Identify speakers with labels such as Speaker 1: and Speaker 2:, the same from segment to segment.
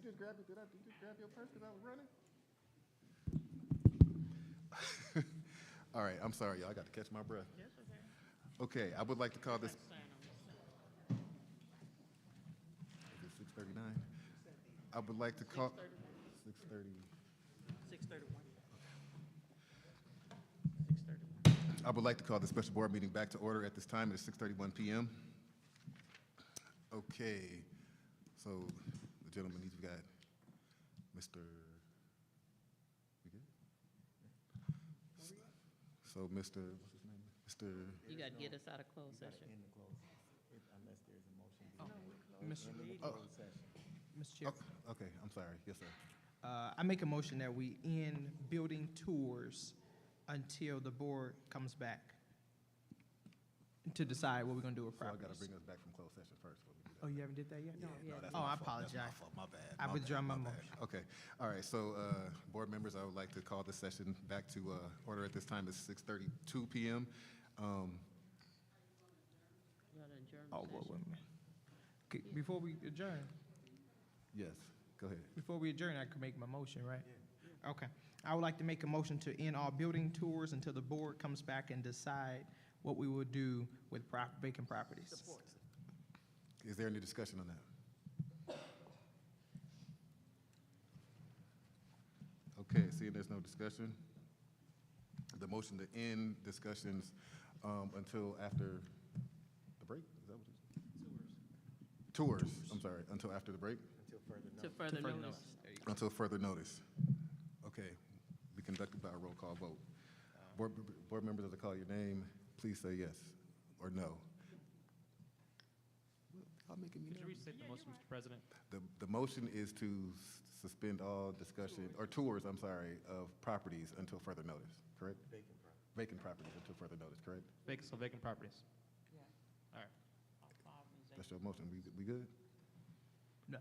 Speaker 1: just grab it? Did you just grab your purse because I was running? All right, I'm sorry, y'all. I got to catch my breath.
Speaker 2: Yes, okay.
Speaker 1: Okay, I would like to call this.
Speaker 2: Sign on
Speaker 1: Is it 6:39? I would like to call. 6:30.
Speaker 2: 6:31. 6:31.
Speaker 1: I would like to call the special board meeting back to order at this time. It's 6:31 p.m. Okay, so the gentleman, he's got Mr. We good? So Mr. What's his name? Mr.
Speaker 2: You got to get us out of closed session.
Speaker 3: Unless there's a motion.
Speaker 4: Mr. Chair,
Speaker 1: Okay, I'm sorry. Yes, sir.
Speaker 4: I make a motion that we end building tours until the board comes back to decide what we're going to do with
Speaker 1: So I got to
Speaker 4: properties.
Speaker 1: bring us back from closed session first. Before we do that.
Speaker 4: Oh, you haven't did that yet?
Speaker 1: Yeah, no, that's
Speaker 4: Oh,
Speaker 1: my
Speaker 4: I
Speaker 1: fault. That's
Speaker 4: apologize.
Speaker 1: my fault. My bad.
Speaker 4: I withdraw my
Speaker 1: bad.
Speaker 4: motion.
Speaker 1: Okay. All right. So, board members, I would like to call this session back to order at this time. It's 6:32 p.m.
Speaker 2: You got to adjourn the
Speaker 4: Oh,
Speaker 2: session.
Speaker 4: wait a minute. Okay, before we adjourn,
Speaker 1: Yes. Go ahead.
Speaker 4: I could make my motion, right? Okay. I would like to make a motion to end all building tours until the board comes back and decide what we will do with vacant properties.
Speaker 2: Support.
Speaker 1: Is there any discussion on that? Okay. Seeing there's no discussion, the motion to end discussions until after the break. Is that what it is? Tours. I'm sorry. Until after the break.
Speaker 2: To further notice.
Speaker 1: Until further notice. Okay, be conducted by a roll call vote. Board members, as I call your name, please say yes or no. I'll make it
Speaker 5: Could you restate the motion, Mr. President?
Speaker 1: The motion is to suspend all discussion, or tours, I'm sorry, of properties until further notice, correct? Vacant properties until further notice, correct?
Speaker 5: Vacant properties. All right.
Speaker 1: That's your motion. We good?
Speaker 4: No.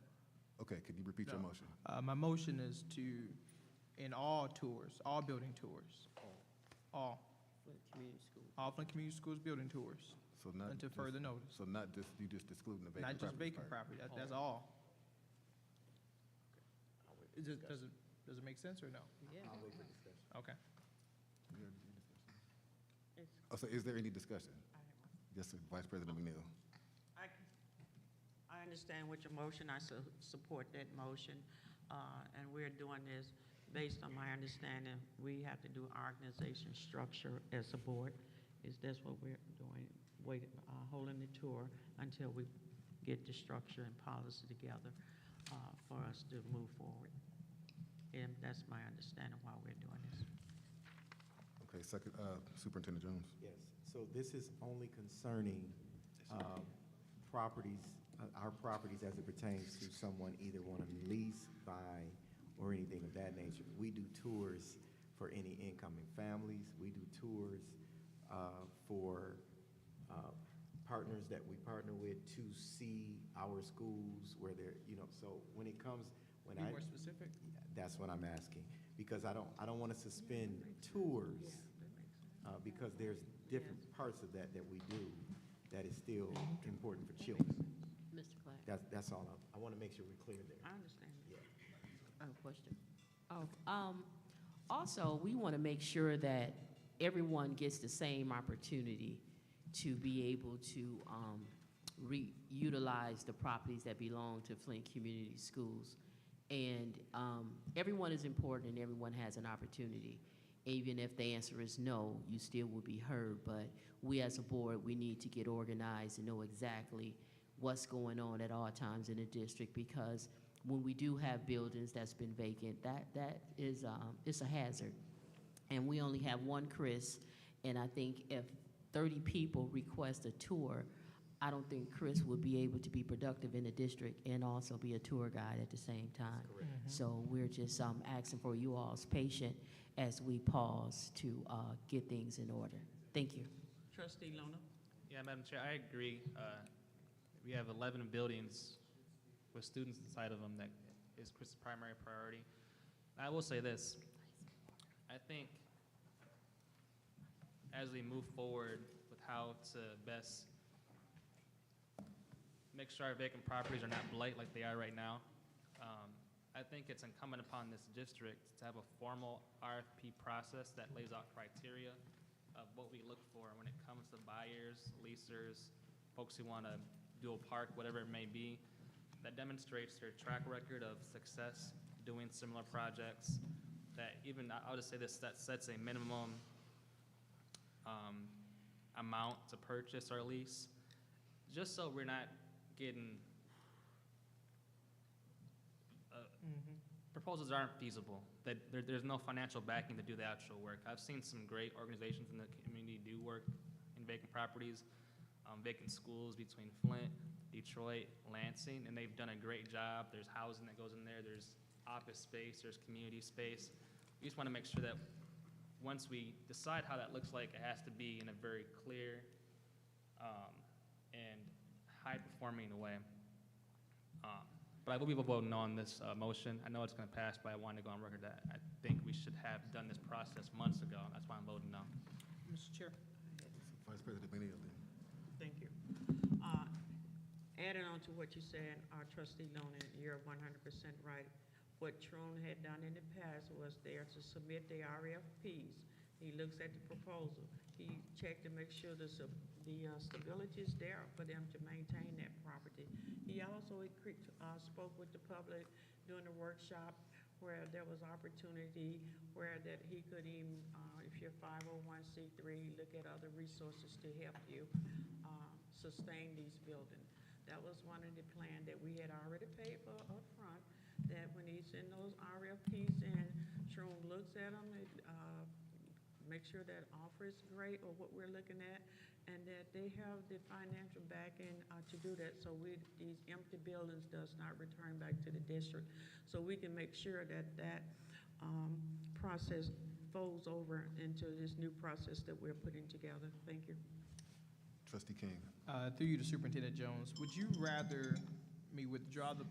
Speaker 1: Okay, could you repeat your
Speaker 4: No.
Speaker 1: motion?
Speaker 4: My motion is to end all tours, all building tours. All
Speaker 2: Community school.
Speaker 4: Flint Community Schools building tours
Speaker 1: So not
Speaker 4: until
Speaker 1: just-
Speaker 4: further notice.
Speaker 1: So not just, you just excluding the
Speaker 4: Not
Speaker 1: vacant
Speaker 4: just
Speaker 1: property
Speaker 4: vacant
Speaker 1: part.
Speaker 4: property, that's all. Does it make sense or no?
Speaker 2: Yeah.
Speaker 4: Okay.
Speaker 1: Oh, so is there any discussion? Yes, sir. Vice President McNeil.
Speaker 6: I understand what your motion, I support that motion, and we're doing this based on my understanding. We have to do organization structure as a board. Is this what we're doing? Holding the tour until we get the structure and policy together for us to move forward. And that's my understanding why we're doing this.
Speaker 1: Okay, second, Superintendent Jones.
Speaker 3: Yes, so this is only concerning properties, our properties as it pertains to someone either want to lease, buy, or anything of that nature. We do tours for any incoming families. We do tours for partners that we partner with to see our schools where they're, so when it comes, when
Speaker 4: Be more specific?
Speaker 3: that's what I'm asking, because I don't want to suspend tours because there's different parts of that we do that is still important for children.
Speaker 2: Mr. Clark.
Speaker 3: That's all. I want to make sure we're clear there.
Speaker 6: I understand.
Speaker 3: Yeah.
Speaker 2: Question. Also, we want to make sure that everyone gets the same opportunity to be able to reutilize the properties that belong to Flint Community Schools. And everyone is important and everyone has an opportunity. Even if the answer is no, you still will be heard. But we as a board, we need to get organized and know exactly what's going on at all times in the district, because when we do have buildings that's been vacant, that is it's a hazard. And we only have one Chris, and I think if 30 people request a tour, I don't think Chris would be able to be productive in the district and also be a tour guide at the same time. So we're just asking for you all's patience as we pause to get things in order. Thank you.
Speaker 6: Trustee Luna?
Speaker 5: Yeah, Madam Chair, I agree. We have 11 buildings with students inside of them that is Chris's primary priority. I will say this. I think as we move forward with how to best make sure our vacant properties are not blight like they are right now, I think it's incumbent upon this district to have a formal RFP process that lays out criteria of what we look for when it comes to buyers, leasers, folks who want to do a park, whatever it may be, that demonstrates their track record of success doing similar projects, that even, I'll just say this, that sets a minimum amount to purchase or lease, just so we're not getting proposals aren't feasible, that there's no financial backing to do the actual work. I've seen some great organizations in the community do work in vacant properties, vacant schools between Flint, Detroit, Lansing, and they've done a great job. There's housing that goes in there, there's office space, there's community space. We just want to make sure that once we decide how that looks like, it has to be in a very clear and high-performing way. But I will be voting on this motion. I know it's going to pass, but I want to go on record that I think we should have done this process months ago. That's why I'm voting no.
Speaker 4: Mr. Chair.
Speaker 1: Vice President Benio, then.
Speaker 6: Thank you. Adding on to what you said, Trustee Lonan, you're 100% right. What Trone had done in the past was there to submit the RFPs. He looks at the proposal. He checked to make sure the stability is there for them to maintain that property. He also spoke with the public during the workshop where there was opportunity where that he could even, if you're 501c3, look at other resources to help you sustain these buildings. That was one of the plans that we had already paid for up front, that when he's in those RFPs and Trone looks at them, make sure that offer is great or what we're looking at, and that they have the financial backing to do that, so these empty buildings does not return back to the district. So we can make sure that that process folds over into this new process that we're putting together. Thank you.
Speaker 1: Trustee King.
Speaker 4: Through you to Superintendent Jones, would you rather me withdraw the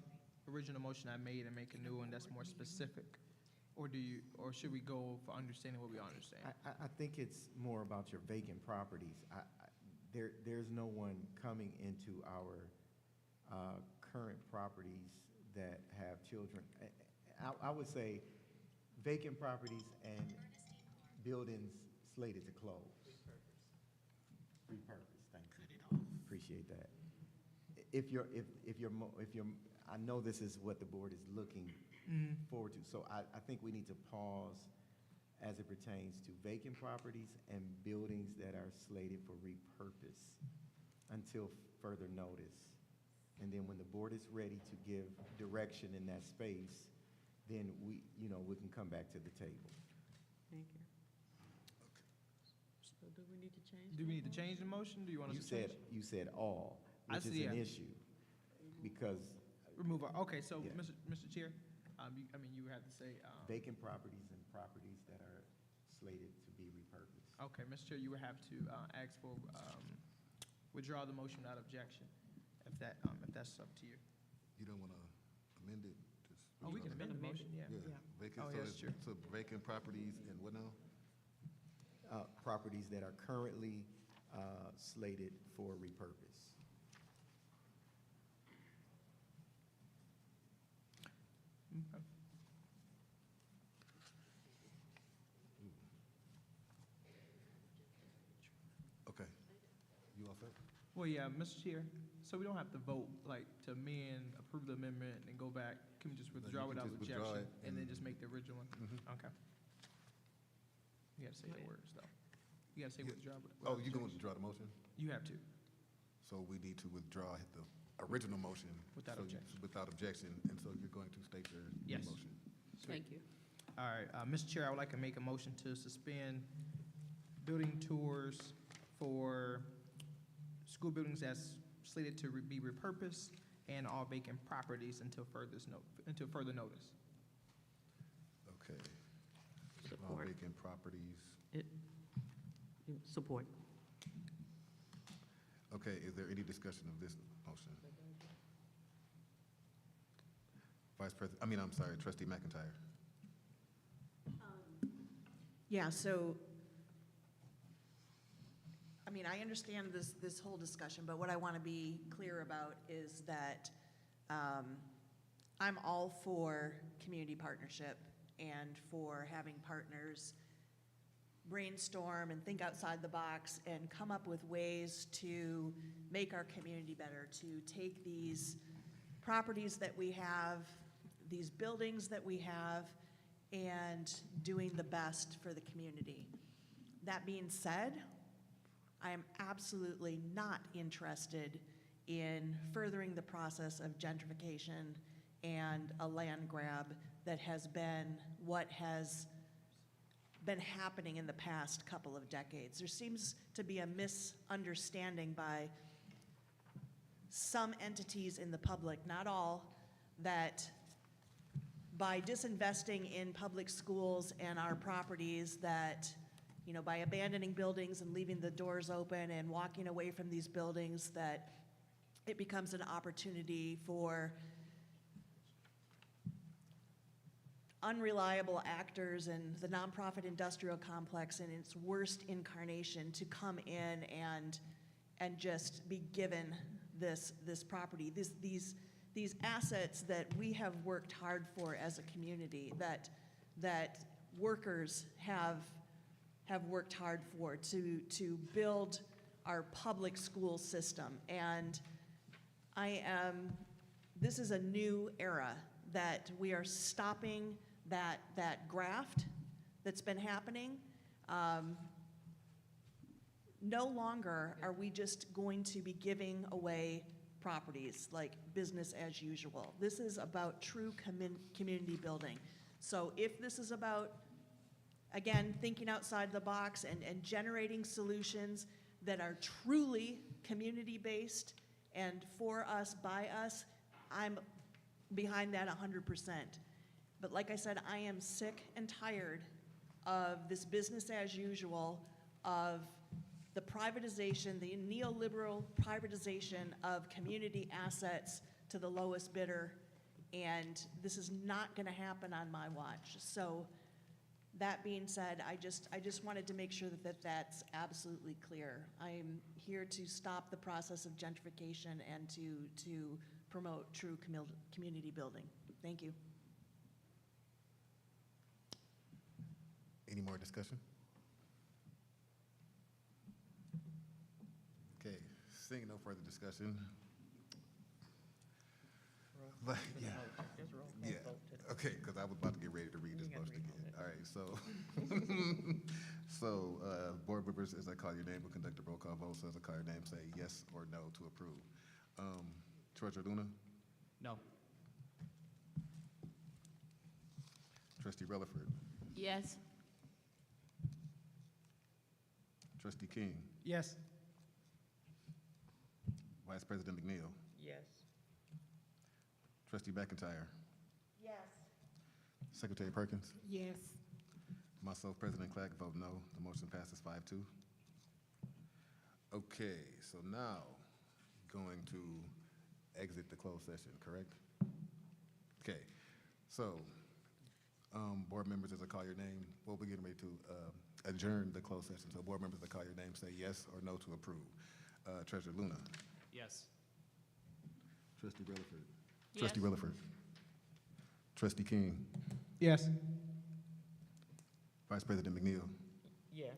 Speaker 4: original motion I made and make a new one that's more specific? Or should we go for understanding what we understand?
Speaker 3: I think it's more about your vacant properties. There's no one coming into our current properties that have children. I would say vacant properties and buildings slated to close. Repurpose, thank you. Appreciate that. I know this is what the board is looking forward to. So I think we need to pause as it pertains to vacant properties and buildings that are slated for repurpose until further notice. And then when the board is ready to give direction in that space, then we can come back to the table.
Speaker 6: Thank you. So do we need to change?
Speaker 4: Do we need to change the motion? Do you want us to change?
Speaker 3: You said all, which is an issue because
Speaker 4: remove. Okay, so
Speaker 3: yeah.
Speaker 4: Mr. Chair, you have to say
Speaker 3: vacant properties and properties that are slated to be repurposed.
Speaker 4: Okay, Mr. Chair, you would have to ask for withdraw the motion without objection, if that's up to you.
Speaker 1: You don't want to amend it? Just
Speaker 4: We can amend the motion. Yeah.
Speaker 1: Vacant,
Speaker 4: Oh,
Speaker 1: so
Speaker 4: yes, true.
Speaker 1: so vacant properties and what now?
Speaker 3: Properties that are currently slated for repurpose.
Speaker 4: Okay.
Speaker 1: Okay. You all set?
Speaker 4: Well, yeah, Mr. Chair, so we don't have to vote, like, to amend, approve the amendment, and go back. Can we just withdraw
Speaker 1: you can
Speaker 4: without
Speaker 1: just withdraw
Speaker 4: objection,
Speaker 1: it
Speaker 4: and then
Speaker 1: and-
Speaker 4: just make the original one?
Speaker 1: Mhm.
Speaker 4: Okay. You gotta say
Speaker 6: Go
Speaker 4: the
Speaker 6: ahead.
Speaker 4: words, though. You gotta say
Speaker 1: Yeah.
Speaker 4: withdraw.
Speaker 1: Oh, you going to withdraw the motion?
Speaker 4: You have to.
Speaker 1: So we need to withdraw the original motion.
Speaker 4: Without
Speaker 1: so you-
Speaker 4: objection.
Speaker 1: Without objection, and so you're going to state your new
Speaker 4: Yes.
Speaker 1: motion.
Speaker 2: Thank you.
Speaker 4: All right, Mr. Chair, I would like to make a motion to suspend building tours for school buildings that's slated to be repurposed and all vacant properties until further notice.
Speaker 1: Okay. All
Speaker 6: Support.
Speaker 1: vacant properties.
Speaker 6: Support.
Speaker 1: Okay, is there any discussion of this motion? Trustee McIntyre.
Speaker 7: Yeah, so, I understand this whole discussion, but what I want to be clear about is that I'm all for community partnership and for having partners brainstorm and think outside the box and come up with ways to make our community better, to take these properties that we have, these buildings that we have, and doing the best for the community. That being said, I am absolutely not interested in furthering the process of gentrification and a land grab that has been what has been happening in the past couple of decades. There seems to be a misunderstanding by some entities in the public, not all, that by disinvesting in public schools and our properties, that, you know, by abandoning buildings and leaving the doors open and walking away from these buildings, that it becomes an opportunity for unreliable actors and the nonprofit industrial complex in its worst incarnation to come in and just be given this property, these assets that we have worked hard for as a community, that workers have worked hard for to build our public school system. And this is a new era that we are stopping that graft that's been happening. No longer are we just going to be giving away properties like business as usual. This is about true community building. So if this is about, again, thinking outside the box and generating solutions that are truly community-based and for us, by us, I'm behind that 100%. But like I said, I am sick and tired of this business as usual, of the privatization, the neoliberal privatization of community assets to the lowest bidder, and this is not gonna happen on my watch. So that being said, I just wanted to make sure that that's absolutely clear. I'm here to stop the process of gentrification and to promote true community building. Thank you.
Speaker 1: Any more discussion? Okay, seeing no further discussion. But, yeah, okay, because I was about to get ready to read this motion again. All right, so, board members, as I call your name, we'll conduct a roll call vote. So as I call your name, say yes or no to approve. Treasurer Luna?
Speaker 5: No.
Speaker 1: Trustee Rutherford?
Speaker 2: Yes.
Speaker 1: Trustee King?
Speaker 4: Yes.
Speaker 1: Vice President McNeil?
Speaker 6: Yes.
Speaker 1: Trustee McIntyre?
Speaker 7: Yes.
Speaker 1: Secretary Perkins?
Speaker 2: Yes.
Speaker 1: Myself, President Clack, vote no. The motion passes 5-2. Okay, so now going to exit the closed session, correct? Okay, so board members, as I call your name, we'll be getting ready to adjourn the closed session. So board members, as I call your name, say yes or no to approve. Treasurer Luna?
Speaker 5: Yes.
Speaker 1: Trustee Rutherford?
Speaker 2: Yes.
Speaker 1: Trustee Rutherford? Trustee King?
Speaker 4: Yes.
Speaker 1: Vice President McNeil?
Speaker 6: Yes.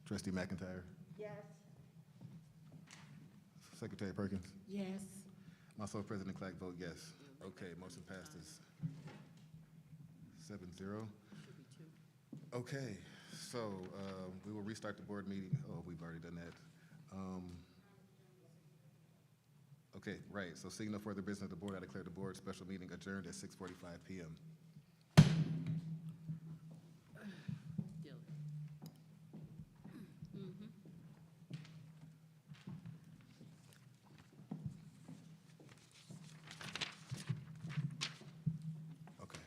Speaker 1: Trustee McIntyre?
Speaker 7: Yes.
Speaker 1: Secretary Perkins?
Speaker 2: Yes.
Speaker 1: Myself, President Clack, vote yes. Okay, motion passes 7-0. Okay, so we will restart the board meeting. Oh, we've already done that. Okay, right, so seeing no further business of the board, I declare the board special meeting adjourned at 6:45 p.m. Okay.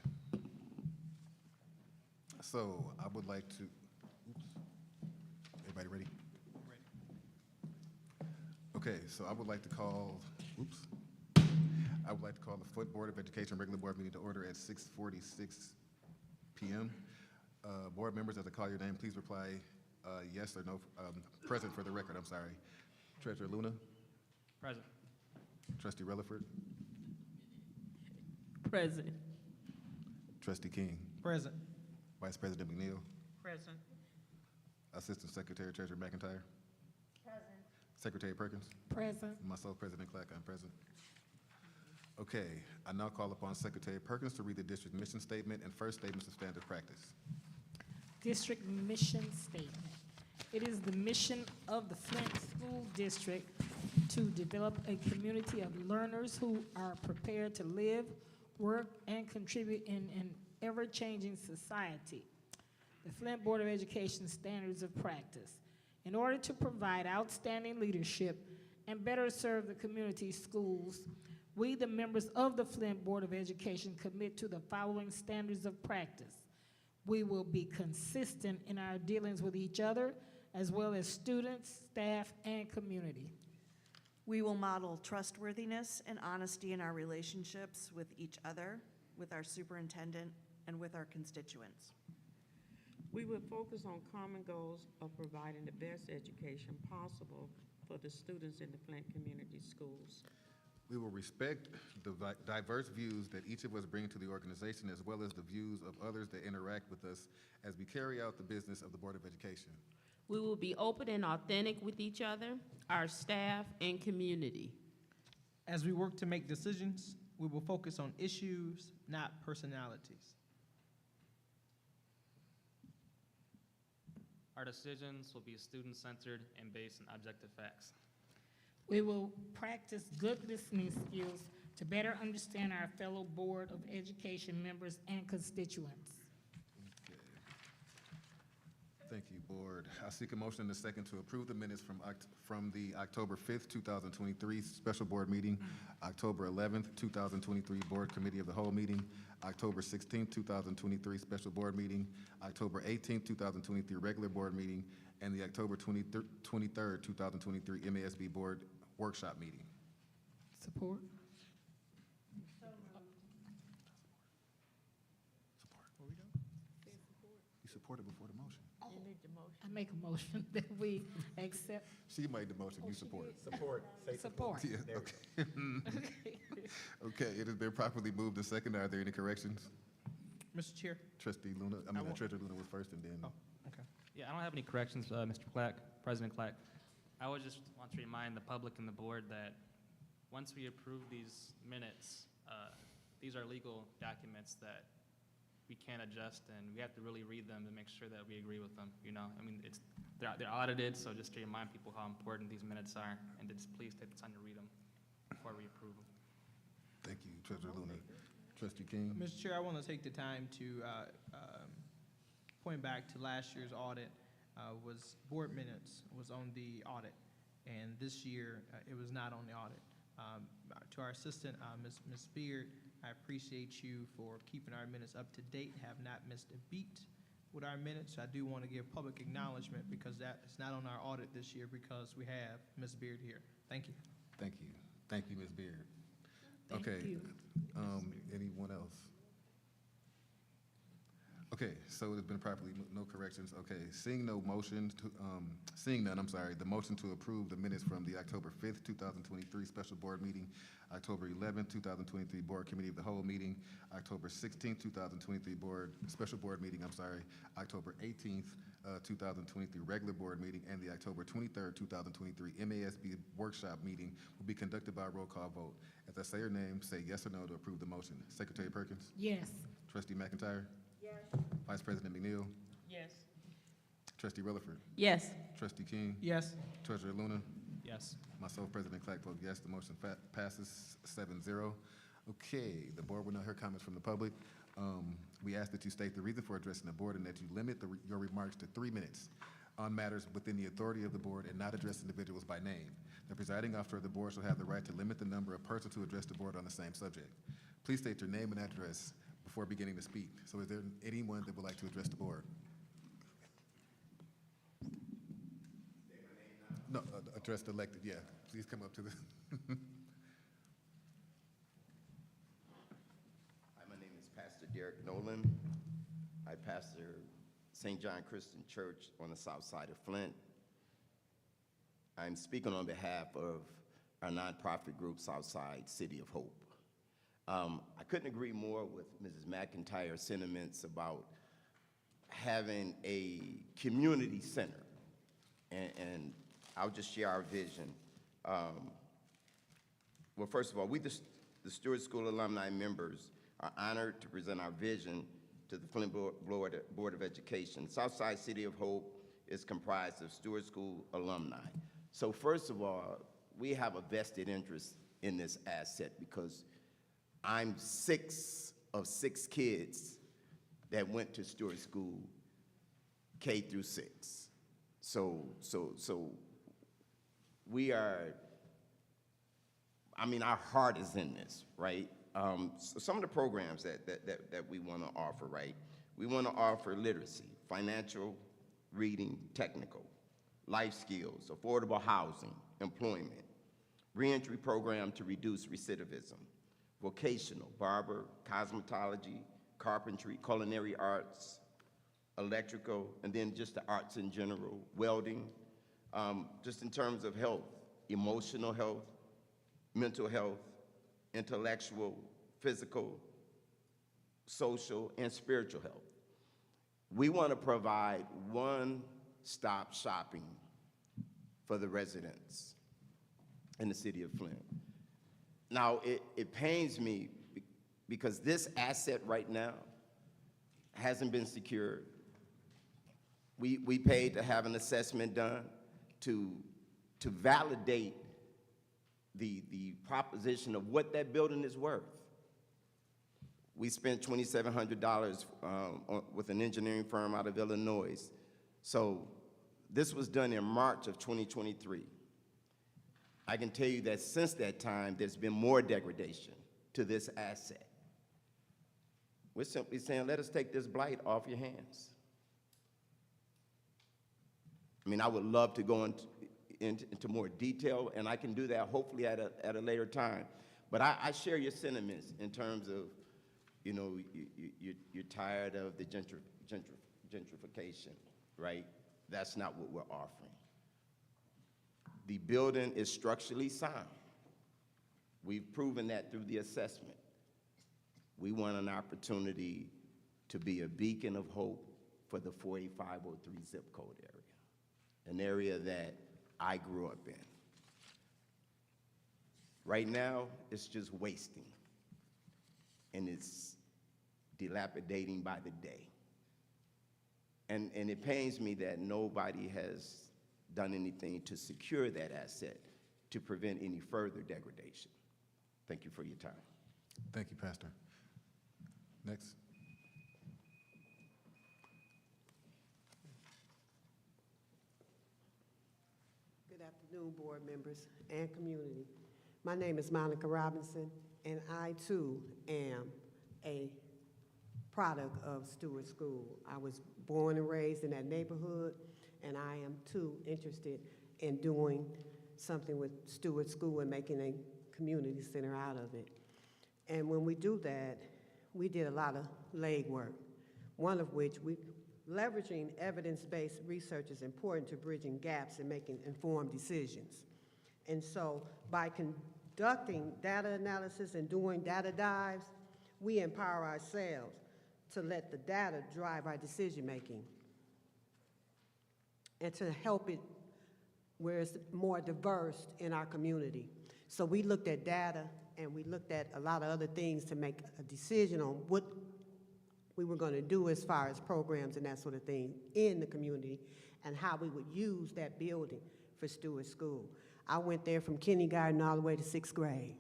Speaker 1: So I would like to, everybody ready? Okay, so I would like to call, I would like to call the Foot Board of Education regular board meeting to order at 6:46 p.m. Board members, as I call your name, please reply yes or no, present for the record, I'm sorry. Treasurer Luna?
Speaker 5: Present.
Speaker 1: Trustee Rutherford?
Speaker 2: Present.
Speaker 1: Trustee King,
Speaker 4: Present.
Speaker 1: Vice President McNeil,
Speaker 6: Present.
Speaker 1: Assistant Secretary Treasurer McIntyre. Present. Secretary Perkins.
Speaker 8: Present.
Speaker 1: Myself, President Clark, I'm present. Okay, I now call upon Secretary Perkins to read the district mission statement and first statements of standard practice.
Speaker 8: District mission statement. It is the mission of the Flint School District to develop a community of learners who are prepared to live, work, and contribute in an ever-changing society. The Flint Board of Education standards of practice. In order to provide outstanding leadership and better serve the community schools, we, the members of the Flint Board of Education, commit to the following standards of practice. We will be consistent in our dealings with each other, as well as students, staff, and community.
Speaker 7: We will model trustworthiness and honesty in our relationships with each other, with our superintendent, and with our constituents.
Speaker 6: We will focus on common goals of providing the best education possible for the students in the Flint Community Schools.
Speaker 1: We will respect the diverse views that each of us bring to the organization, as well as the views of others that interact with us as we carry out the business of the Board of Education.
Speaker 2: We will be open and authentic with each other, our staff, and community.
Speaker 4: As we work to make decisions, we will focus on issues, not personalities.
Speaker 5: Our decisions will be student-centered and based on objective facts.
Speaker 8: We will practice good listening skills to better understand our fellow Board of Education members and constituents.
Speaker 1: Okay. Thank you, Board. I seek a motion and a second to approve the minutes from the October 5th, 2023 special board meeting, October 11th, 2023 Board Committee of the Whole meeting, October 16th, 2023 special board meeting, October 18th, 2023 regular board meeting, and the October 23rd, 2023 MASB Board workshop meeting.
Speaker 8: Support?
Speaker 1: You supported before the motion.
Speaker 6: You need the motion.
Speaker 8: I make a motion that we accept.
Speaker 1: She made the motion, you support it.
Speaker 3: Support. Say
Speaker 8: Support.
Speaker 1: Yeah,
Speaker 3: There we
Speaker 1: okay. Okay, it has been properly moved and seconded. Are there any corrections?
Speaker 4: Mr. Chair?
Speaker 1: Trustee Luna, Treasurer Luna was first and then.
Speaker 4: Oh, okay.
Speaker 5: Yeah, I don't have any corrections, Mr. Clack, President Clack. I would just want to remind the public and the board that once we approve these minutes, these are legal documents that we can't adjust, and we have to really read them to make sure that we agree with them, you know? I mean, they're audited, so just to remind people how important these minutes are, and to just please take the time to read them before we approve them.
Speaker 1: Thank you, Treasurer Luna. Trustee King?
Speaker 4: Mr. Chair, I want to take the time to point back to last year's audit. Was board minutes was on the audit, and this year it was not on the audit. To our assistant, Ms. Beard, I appreciate you for keeping our minutes up to date, have not missed a beat with our minutes. I do want to give public acknowledgement because that is not on our audit this year because we have Ms. Beard here. Thank you.
Speaker 1: Thank you. Thank you, Ms. Beard.
Speaker 8: Thank
Speaker 1: Okay.
Speaker 8: you.
Speaker 1: Anyone else? Okay, so it's been properly, no corrections. Okay, seeing none, the motion to approve the minutes from the October 5th, 2023 special board meeting, October 11th, 2023 Board Committee of the Whole meeting, October 16th, 2023 special board meeting, October 18th, 2023 regular board meeting, and the October 23rd, 2023 MASB workshop meeting will be conducted by a roll call vote. As I say your name, say yes or no to approve the motion. Secretary Perkins?
Speaker 8: Yes.
Speaker 1: Trustee McIntyre? Vice President McNeil?
Speaker 6: Yes.
Speaker 1: Trustee Rutherford?
Speaker 2: Yes.
Speaker 1: Trustee King?
Speaker 4: Yes.
Speaker 1: Treasurer Luna?
Speaker 5: Yes.
Speaker 1: Myself, President Clark, vote yes. The motion passes 7-0. Okay, the board will now hear comments from the public. We ask that you state the reason for addressing the board and that you limit your remarks to 3 minutes on matters within the authority of the board and not address individuals by name. The presiding officer of the board shall have the right to limit the number of persons who address the board on the same subject. Please state your name and address before beginning to speak. So is there anyone that would like to address the board? No, address the elected, yeah. Please come up to the.
Speaker 9: Hi, my name is Pastor Derek Nolan. I pastor St. John Christian Church on the south side of Flint. I'm speaking on behalf of our nonprofit group, Southside City of Hope. I couldn't agree more with Mrs. McIntyre's sentiments about having a community center. And I'll just share our vision. Well, first of all, we, the Stewart School alumni members, are honored to present our vision to the Flint Board of Education. Southside City of Hope is comprised of Stewart School alumni. So first of all, we have a vested interest in this asset because I'm 6 of 6 kids that went to Stewart School K through 6. So we are, I mean, our heart is in this, right? So some of the programs that we want to offer, right? We want to offer literacy, financial, reading, technical, life skills, affordable housing, employment, reentry program to reduce recidivism, vocational, barber, cosmetology, carpentry, culinary arts, electrical, and then just the arts in general, welding, just in terms of health, emotional health, mental health, intellectual, physical, social, and spiritual health. We want to provide one-stop shopping for the residents in the city of Flint. Now, it pains me because this asset right now hasn't been secured. We paid to have an assessment done to validate the proposition of what that building is worth. We spent $2,700 with an engineering firm out of Illinois. So this was done in March of 2023. I can tell you that since that time, there's been more degradation to this asset. We're simply saying, let us take this blight off your hands. I mean, I would love to go into more detail, and I can do that hopefully at a later time. But I share your sentiments in terms of, you know, you're tired of the gentrification, right? That's not what we're offering. The building is structurally sound. We've proven that through the assessment. We want an opportunity to be a beacon of hope for the 48503 zip code area, an area that I grew up in. Right now, it's just wasting, and it's dilapidating by the day. And it pains me that nobody has done anything to secure that asset to prevent any further degradation. Thank you for your time.
Speaker 1: Thank you, Pastor. Next.
Speaker 10: Good afternoon, board members and community. My name is Monica Robinson, and I too am a product of Stewart School. I was born and raised in that neighborhood, and I am too interested in doing something with Stewart School and making a community center out of it. And when we do that, we did a lot of legwork, one of which leveraging evidence-based research is important to bridging gaps and making informed decisions. And so by conducting data analysis and doing data dives, we empower ourselves to let the data drive our decision-making and to help it where it's more diverse in our community. So we looked at data and we looked at a lot of other things to make a decision on what we were going to do as far as programs and that sort of thing in the community and how we would use that building for Stewart School. I went there from kindergarten all the way to 6th grade.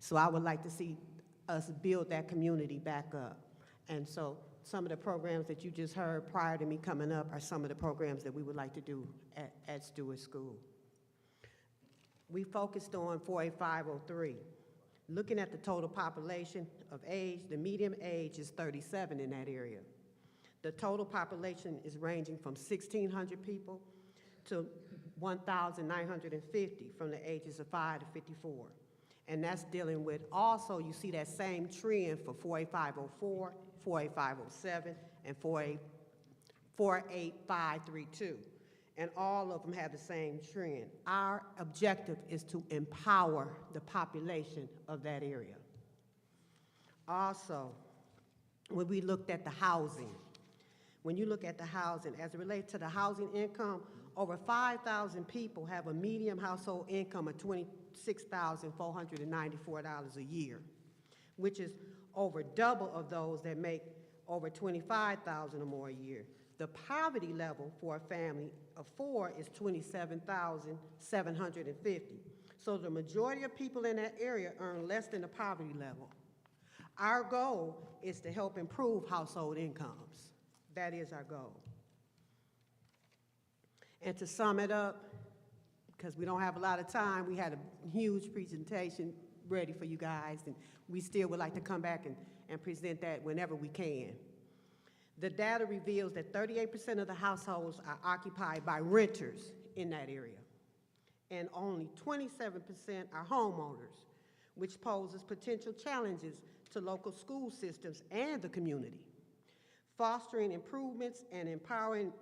Speaker 10: So I would like to see us build that community back up. And so some of the programs that you just heard prior to me coming up are some of the programs that we would like to do at Stewart School. We focused on 48503. Looking at the total population of age, the median age is 37 in that area. The total population is ranging from 1,600 people to 1,950 from the ages of 5 to 54. And that's dealing with, also you see that same trend for 48504, 48507, and 48532. And all of them have the same trend. Our objective is to empower the population of that area. Also, when we looked at the housing, when you look at the housing, as it relates to the housing income, over 5,000 people have a median household income of $26,494 a year, which is over double of those that make over $25,000 or more a year. The poverty level for a family of four is $27,750. So the majority of people in that area earn less than the poverty level. Our goal is to help improve household incomes. That is our goal. And to sum it up, because we don't have a lot of time, we had a huge presentation ready for you guys, and we still would like to come back and present that whenever we can. The data reveals that 38% of the households are occupied by renters in that area, and only 27% are homeowners, which poses potential challenges to local school systems and the community. Fostering improvements and empowering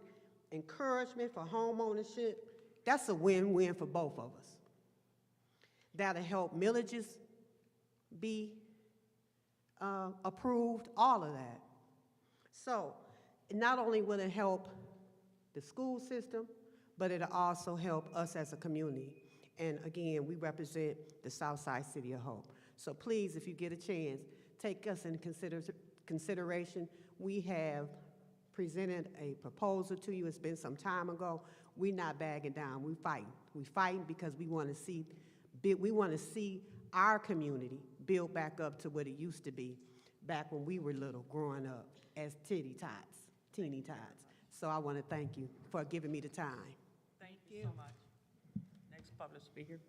Speaker 10: encouragement for home ownership, that's a win-win for both of us. That'll help millages be approved, all of that. So not only will it help the school system, but it'll also help us as a community. And again, we represent the Southside City of Hope. So please, if you get a chance, take us into consideration. We have presented a proposal to you. It's been some time ago. We're not bagging down. We're fighting. We're fighting because we want to see our community build back up to what it used to be back when we were little, growing up as teeny tots. So I want to thank you for giving me the time.
Speaker 6: Thank you so much. Next public speaker.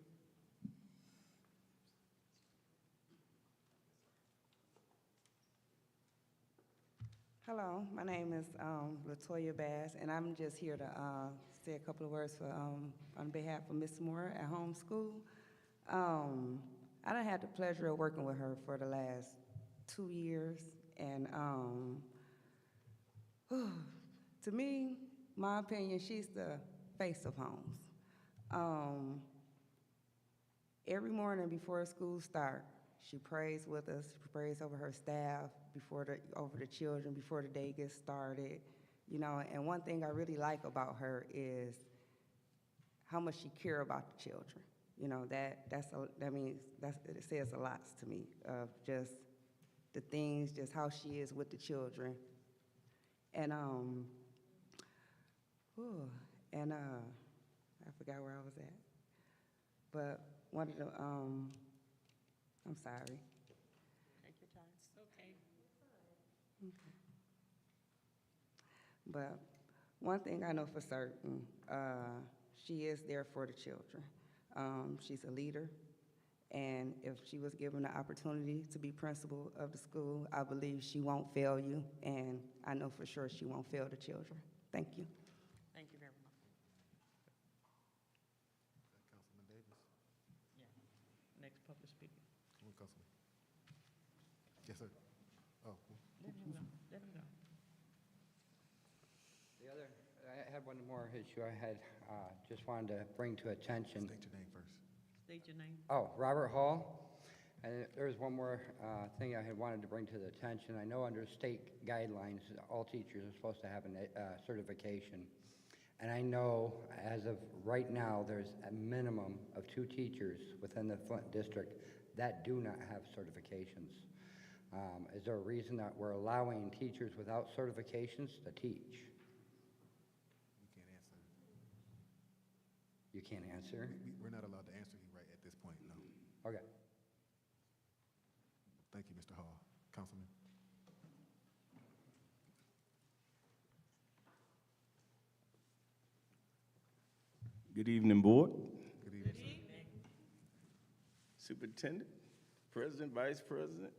Speaker 11: Hello, my name is Latoya Bass, and I'm just here to say a couple of words for, on behalf of Ms. Moore at Home School. I done had the pleasure of working with her for the last 2 years, and to me, my opinion, she's the face of homes. Every morning before school starts, she prays with us, she prays over her staff, over the children, before the day gets started, you know, and one thing I really like about her is how much she cares about the children. You know, it says a lot to me of just the things, just how she is with the children. And I forgot where I was at. But one of the, I'm sorry.
Speaker 6: Take your time.
Speaker 8: It's okay.
Speaker 11: But one thing I know for certain, she is there for the children. She's a leader, and if she was given the opportunity to be principal of the school, I believe she won't fail you, and I know for sure she won't fail the children. Thank you.
Speaker 6: Thank you very much.
Speaker 1: Councilman Davis?
Speaker 6: Yeah. Next public speaker.
Speaker 1: Councilman. Yes, sir. Oh.
Speaker 6: Let him go. Let him go.
Speaker 12: I had one more issue I had, just wanted to bring to attention.
Speaker 1: State your name first.
Speaker 6: State your name.
Speaker 12: Oh, Robert Hall. And there's one more thing I had wanted to bring to the attention. I know under state guidelines, all teachers are supposed to have a certification. And I know as of right now, there's a minimum of 2 teachers within the Flint district that do not have certifications. Is there a reason that we're allowing teachers without certifications to teach?
Speaker 1: You can't answer.
Speaker 12: You can't answer?
Speaker 1: We're not allowed to answer you right at this point, no.
Speaker 12: Okay.
Speaker 1: Thank you, Mr. Hall. Councilman?
Speaker 13: Good evening, Board,
Speaker 1: Good evening, sir.
Speaker 13: Superintendent, President, Vice President,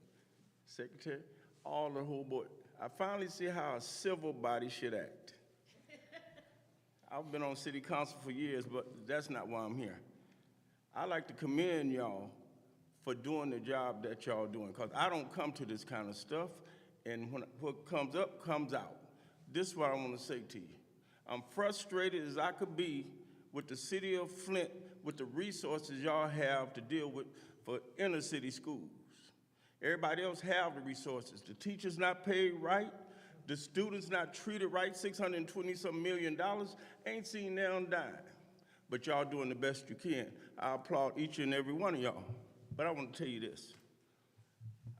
Speaker 13: Secretary, all the whole board. I finally see how a civil body should act. I've been on city council for years, but that's not why I'm here. I like to commend y'all for doing the job that y'all doing, because I don't come to this kind of stuff, and when what comes up, comes out. This is what I want to say to you. I'm frustrated as I could be with the city of Flint, with the resources y'all have to deal with for inner city schools. Everybody else have the resources. The teachers not paid right, the students not treated right, $620-some million, ain't seen nail on dime. But y'all doing the best you can. I applaud each and every one of y'all. But I want to tell you this.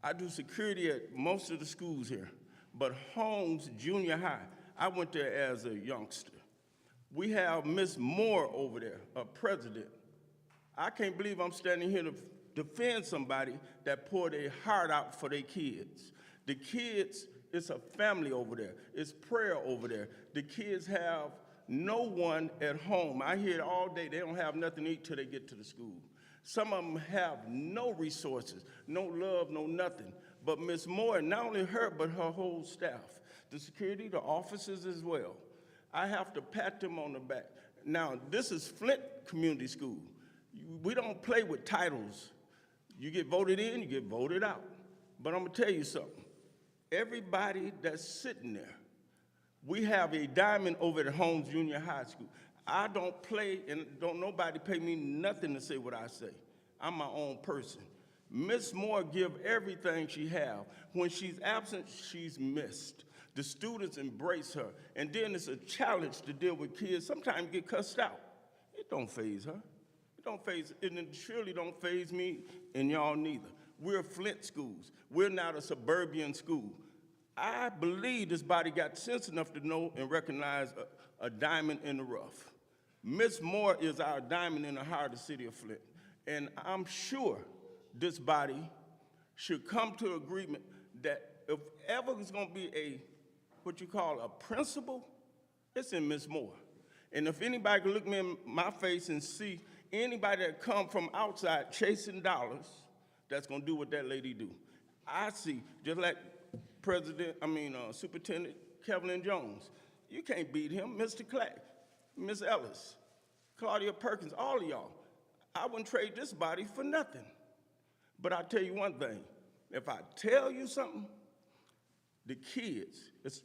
Speaker 13: I do security at most of the schools here, but Holmes Junior High, I went there as a youngster. We have Miss Moore over there, a president. I can't believe I'm standing here to defend somebody that poured their heart out for their kids. The kids, it's a family over there. It's prayer over there. The kids have no one at home. I hear it all day. They don't have nothing to eat till they get to the school. Some of them have no resources, no love, no nothing. But Miss Moore, not only her, but her whole staff, the security, the officers as well. I have to pat them on the back. Now, this is Flint Community School. We don't play with titles. You get voted in, you get voted out. But I'm gonna tell you something. Everybody that's sitting there, we have a diamond over at Holmes Junior High School. I don't play, and don't nobody pay me nothing to say what I say. I'm my own person. Miss Moore give everything she have. When she's absent, she's missed. The students embrace her. And then it's a challenge to deal with kids. Sometimes get cussed out. It don't faze her. It don't faze, and it surely don't faze me and y'all neither. We're Flint schools. We're not a suburban school. I believe this body got sense enough to know and recognize a diamond in the rough. Miss Moore is our diamond in the heart of the city of Flint. And I'm sure this body should come to agreement that if ever there's gonna be a, what you call a principal, it's in Miss Moore. And if anybody can look me in my face and see anybody that come from outside chasing dollars, that's gonna do what that lady do. I see, just like Superintendent Kevin Jones, you can't beat him. Mr. Clack, Ms. Ellis, Claudia Perkins, all of y'all. I wouldn't trade this body for nothing. But I'll tell you one thing, if I tell you something, the kids,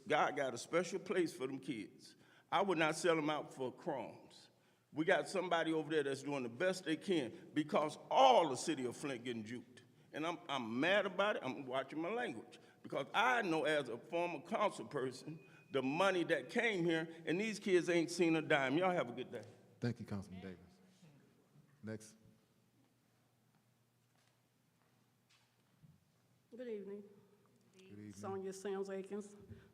Speaker 13: God got a special place for them kids. I would not sell them out for crumbs. We got somebody over there that's doing the best they can because all the city of Flint getting juked. And I'm mad about it. I'm watching my language because I know as a former council person the money that came here, and these kids ain't seen a dime. Y'all have a good day.
Speaker 1: Thank you, Councilman Davis. Next.
Speaker 14: Good evening.
Speaker 1: Good evening.
Speaker 14: Sonia Sams Akins.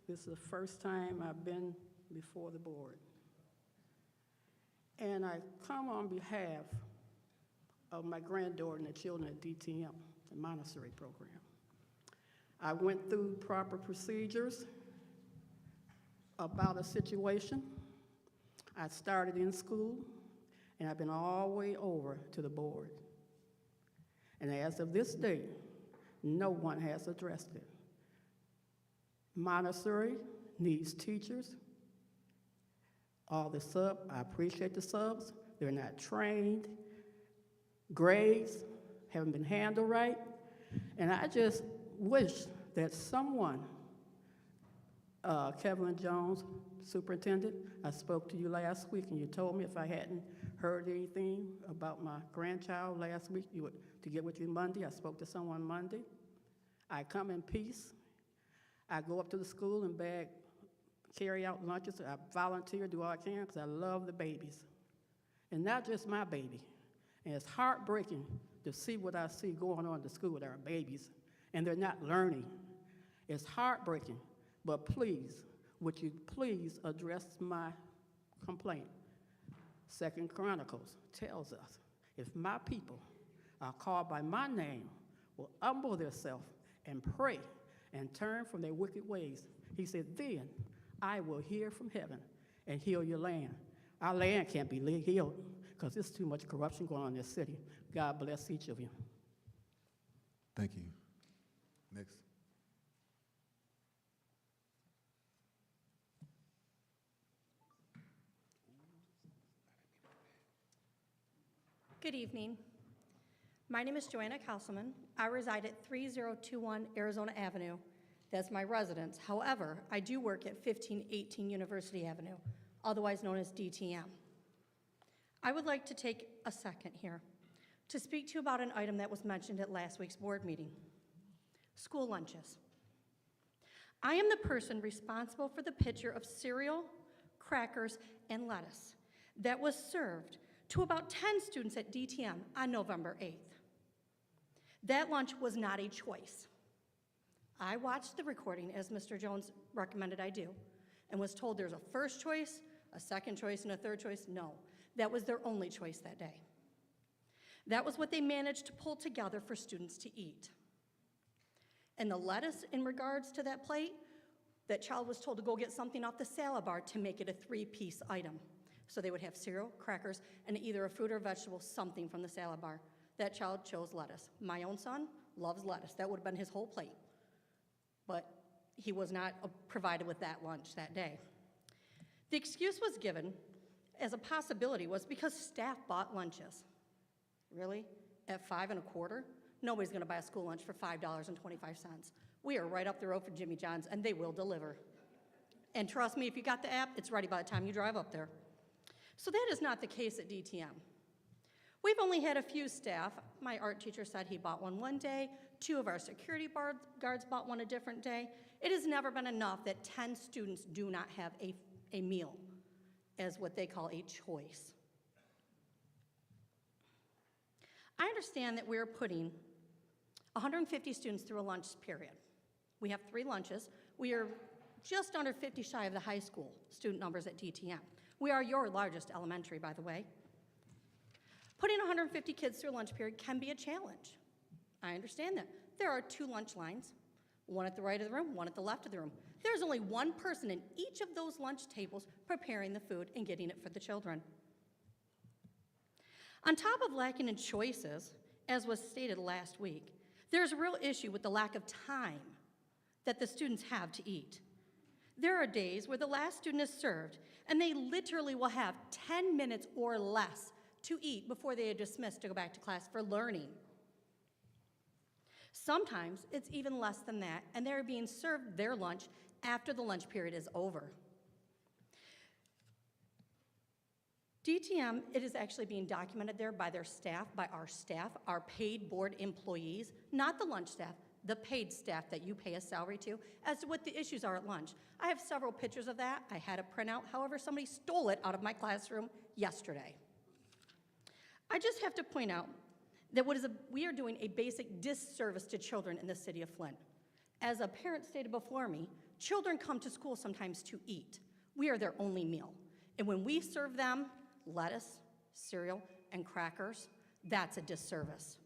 Speaker 14: This is the first time I've been before the board. And I come on behalf of my granddaughter and the children at DTM, the Montessori program. I went through proper procedures about a situation. I started in school, and I've been all the way over to the board. And as of this day, no one has addressed it. Montessori needs teachers. All the I appreciate the subs. They're not trained. Grades haven't been handled right. And I just wish that someone, Kevin Jones, superintendent, I spoke to you last week and you told me if I hadn't heard anything about my grandchild last week, you would to get with you Monday. I spoke to someone Monday. I come in peace. I go up to the school and carry out lunches. I volunteer, do all I can, because I love the babies. And not just my baby. And it's heartbreaking to see what I see going on in the school with our babies, and they're not learning. It's heartbreaking, but please, would you please address my complaint? 2 Chronicles tells us, if my people are called by my name, will humble themselves and pray and turn from their wicked ways, he said, then I will hear from heaven and heal your land. Our land can't be healed because there's too much corruption going on in this city. God bless each of you.
Speaker 1: Thank you. Next.
Speaker 15: Good evening. My name is Joanna Kosselman. I reside at 3021 Arizona Avenue. That's my residence. However, I do work at 1518 University Avenue, otherwise known as DTM. I would like to take a second here to speak to you about an item that was mentioned at last week's board meeting. School lunches. I am the person responsible for the pitcher of cereal, crackers, and lettuce that was served to about 10 students at DTM on November 8th. That lunch was not a choice. I watched the recording, as Mr. Jones recommended I do, and was told there's a first choice, a second choice, and a third choice. No, that was their only choice that day. That was what they managed to pull together for students to eat. And the lettuce in regards to that plate, that child was told to go get something off the salad bar to make it a 3-piece item. So they would have cereal, crackers, and either a fruit or vegetable, something from the salad bar. That child chose lettuce. My own son loves lettuce. That would have been his whole plate. But he was not provided with that lunch that day. The excuse was given as a possibility was because staff bought lunches. Really? At $5.25? Nobody's gonna buy a school lunch for $5.25. We are right up the road from Jimmy John's, and they will deliver. And trust me, if you got the app, it's ready by the time you drive up there. So that is not the case at DTM. We've only had a few staff. My art teacher said he bought one day. 2 of our security guards bought one a different day. It has never been enough that 10 students do not have a meal as what they call a choice. I understand that we're putting 150 students through a lunch period. We have 3 lunches. We are just under 50 shy of the high school student numbers at DTM. We are your largest elementary, by the way. Putting 150 kids through a lunch period can be a challenge. I understand that. There are 2 lunch lines, one at the right of the room, one at the left of the room. There's only one person in each of those lunch tables preparing the food and getting it for the children. On top of lacking in choices, as was stated last week, there's a real issue with the lack of time that the students have to eat. There are days where the last student is served, and they literally will have 10 minutes or less to eat before they are dismissed to go back to class for learning. Sometimes it's even less than that, and they're being served their lunch after the lunch period is over. DTM, it is actually being documented there by their staff, by our staff, our paid board employees, not the lunch staff, the paid staff that you pay a salary to, as to what the issues are at lunch. I have several pictures of that. I had a printout. However, somebody stole it out of my classroom yesterday. I just have to point out that we are doing a basic disservice to children in the city of Flint. As a parent stated before me, children come to school sometimes to eat. We are their only meal. And when we serve them lettuce, cereal, and crackers, that's a disservice.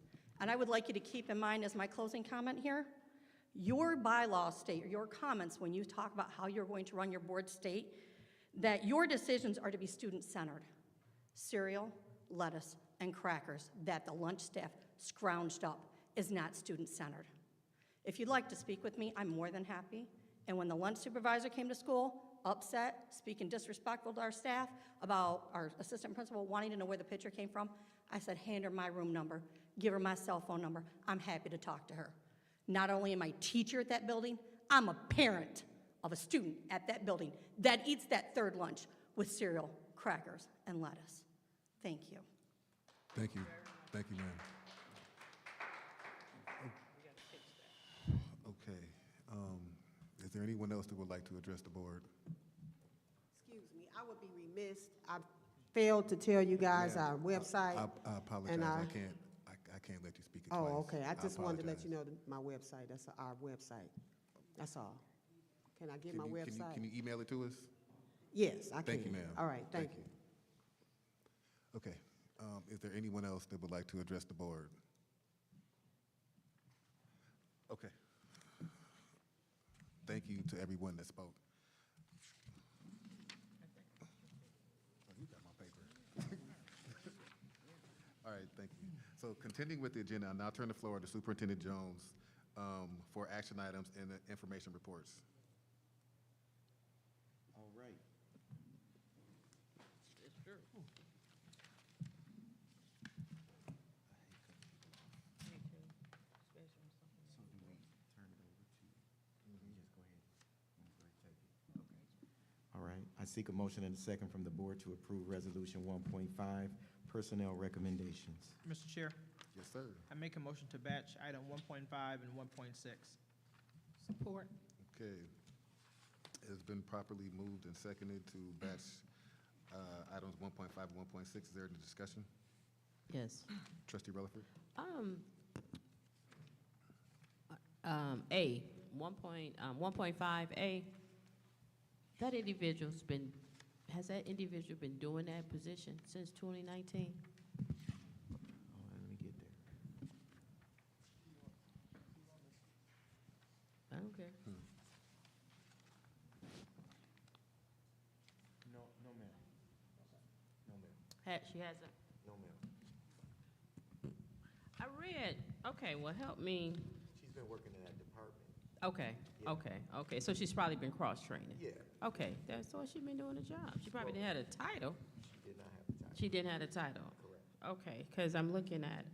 Speaker 15: And I would like you to keep in mind as my closing comment here, your bylaws state, or your comments when you talk about how you're going to run your board state, that your decisions are to be student-centered. Cereal, lettuce, and crackers that the lunch staff scrounged up is not student-centered. If you'd like to speak with me, I'm more than happy. And when the lunch supervisor came to school, upset, speaking disrespectful to our staff about our assistant principal wanting to know where the picture came from, I said, hand her my room number, give her my cell phone number. I'm happy to talk to her. Not only am I a teacher at that building, I'm a parent of a student at that building that eats that third lunch with cereal, crackers, and lettuce. Thank you.
Speaker 1: Thank you. Thank you, ma'am. Okay. Is there anyone else that would like to address the board?
Speaker 10: Excuse me, I would be remiss, I failed to tell you guys
Speaker 1: Ma'am,
Speaker 10: our website.
Speaker 1: I apologize.
Speaker 10: and
Speaker 1: I can't let you speak it twice.
Speaker 10: Oh, okay, I just wanted to let
Speaker 1: apologize.
Speaker 10: you know my website, that's our website. That's all. Can I get my website?
Speaker 1: Can you email it to us?
Speaker 10: Yes, I can.
Speaker 1: Thank you, ma'am.
Speaker 10: All right, thank you.
Speaker 1: Okay. Is there anyone else that would like to address the board? Okay. Thank you to everyone that spoke. Oh, you got my paper. All right, thank you. So continuing with the agenda, I'll now turn the floor to Superintendent Jones for action items and the information reports.
Speaker 3: All right. So do we turn it over to, you just go ahead and take it? Okay. All right, I seek a motion and a second from the board to approve Resolution 1.5, Personnel Recommendations.
Speaker 4: Mr. Chair,
Speaker 1: Yes, sir.
Speaker 4: I make a motion to batch item 1.5 and 1.6.
Speaker 8: Support.
Speaker 1: Okay. It's been properly moved and seconded to batch items 1.5 and 1.6. Is there any discussion?
Speaker 2: Yes.
Speaker 1: Trustee Rutherford?
Speaker 2: A, 1.5A, that individual's been, has that individual been doing that position since 2019?
Speaker 3: Let me get there.
Speaker 2: I don't care.
Speaker 3: No, no, ma'am. No, ma'am.
Speaker 2: She hasn't?
Speaker 3: No, ma'am.
Speaker 2: I read, okay, well, help me.
Speaker 3: She's been working in that department.
Speaker 2: Okay,
Speaker 3: Yeah.
Speaker 2: okay, so she's probably been cross-training.
Speaker 3: Yeah,
Speaker 2: Okay, that's why she's been doing the job. She probably didn't have a title.
Speaker 3: she did not have the time.
Speaker 2: She didn't have a title.
Speaker 3: Correct.
Speaker 2: Okay, because I'm looking at,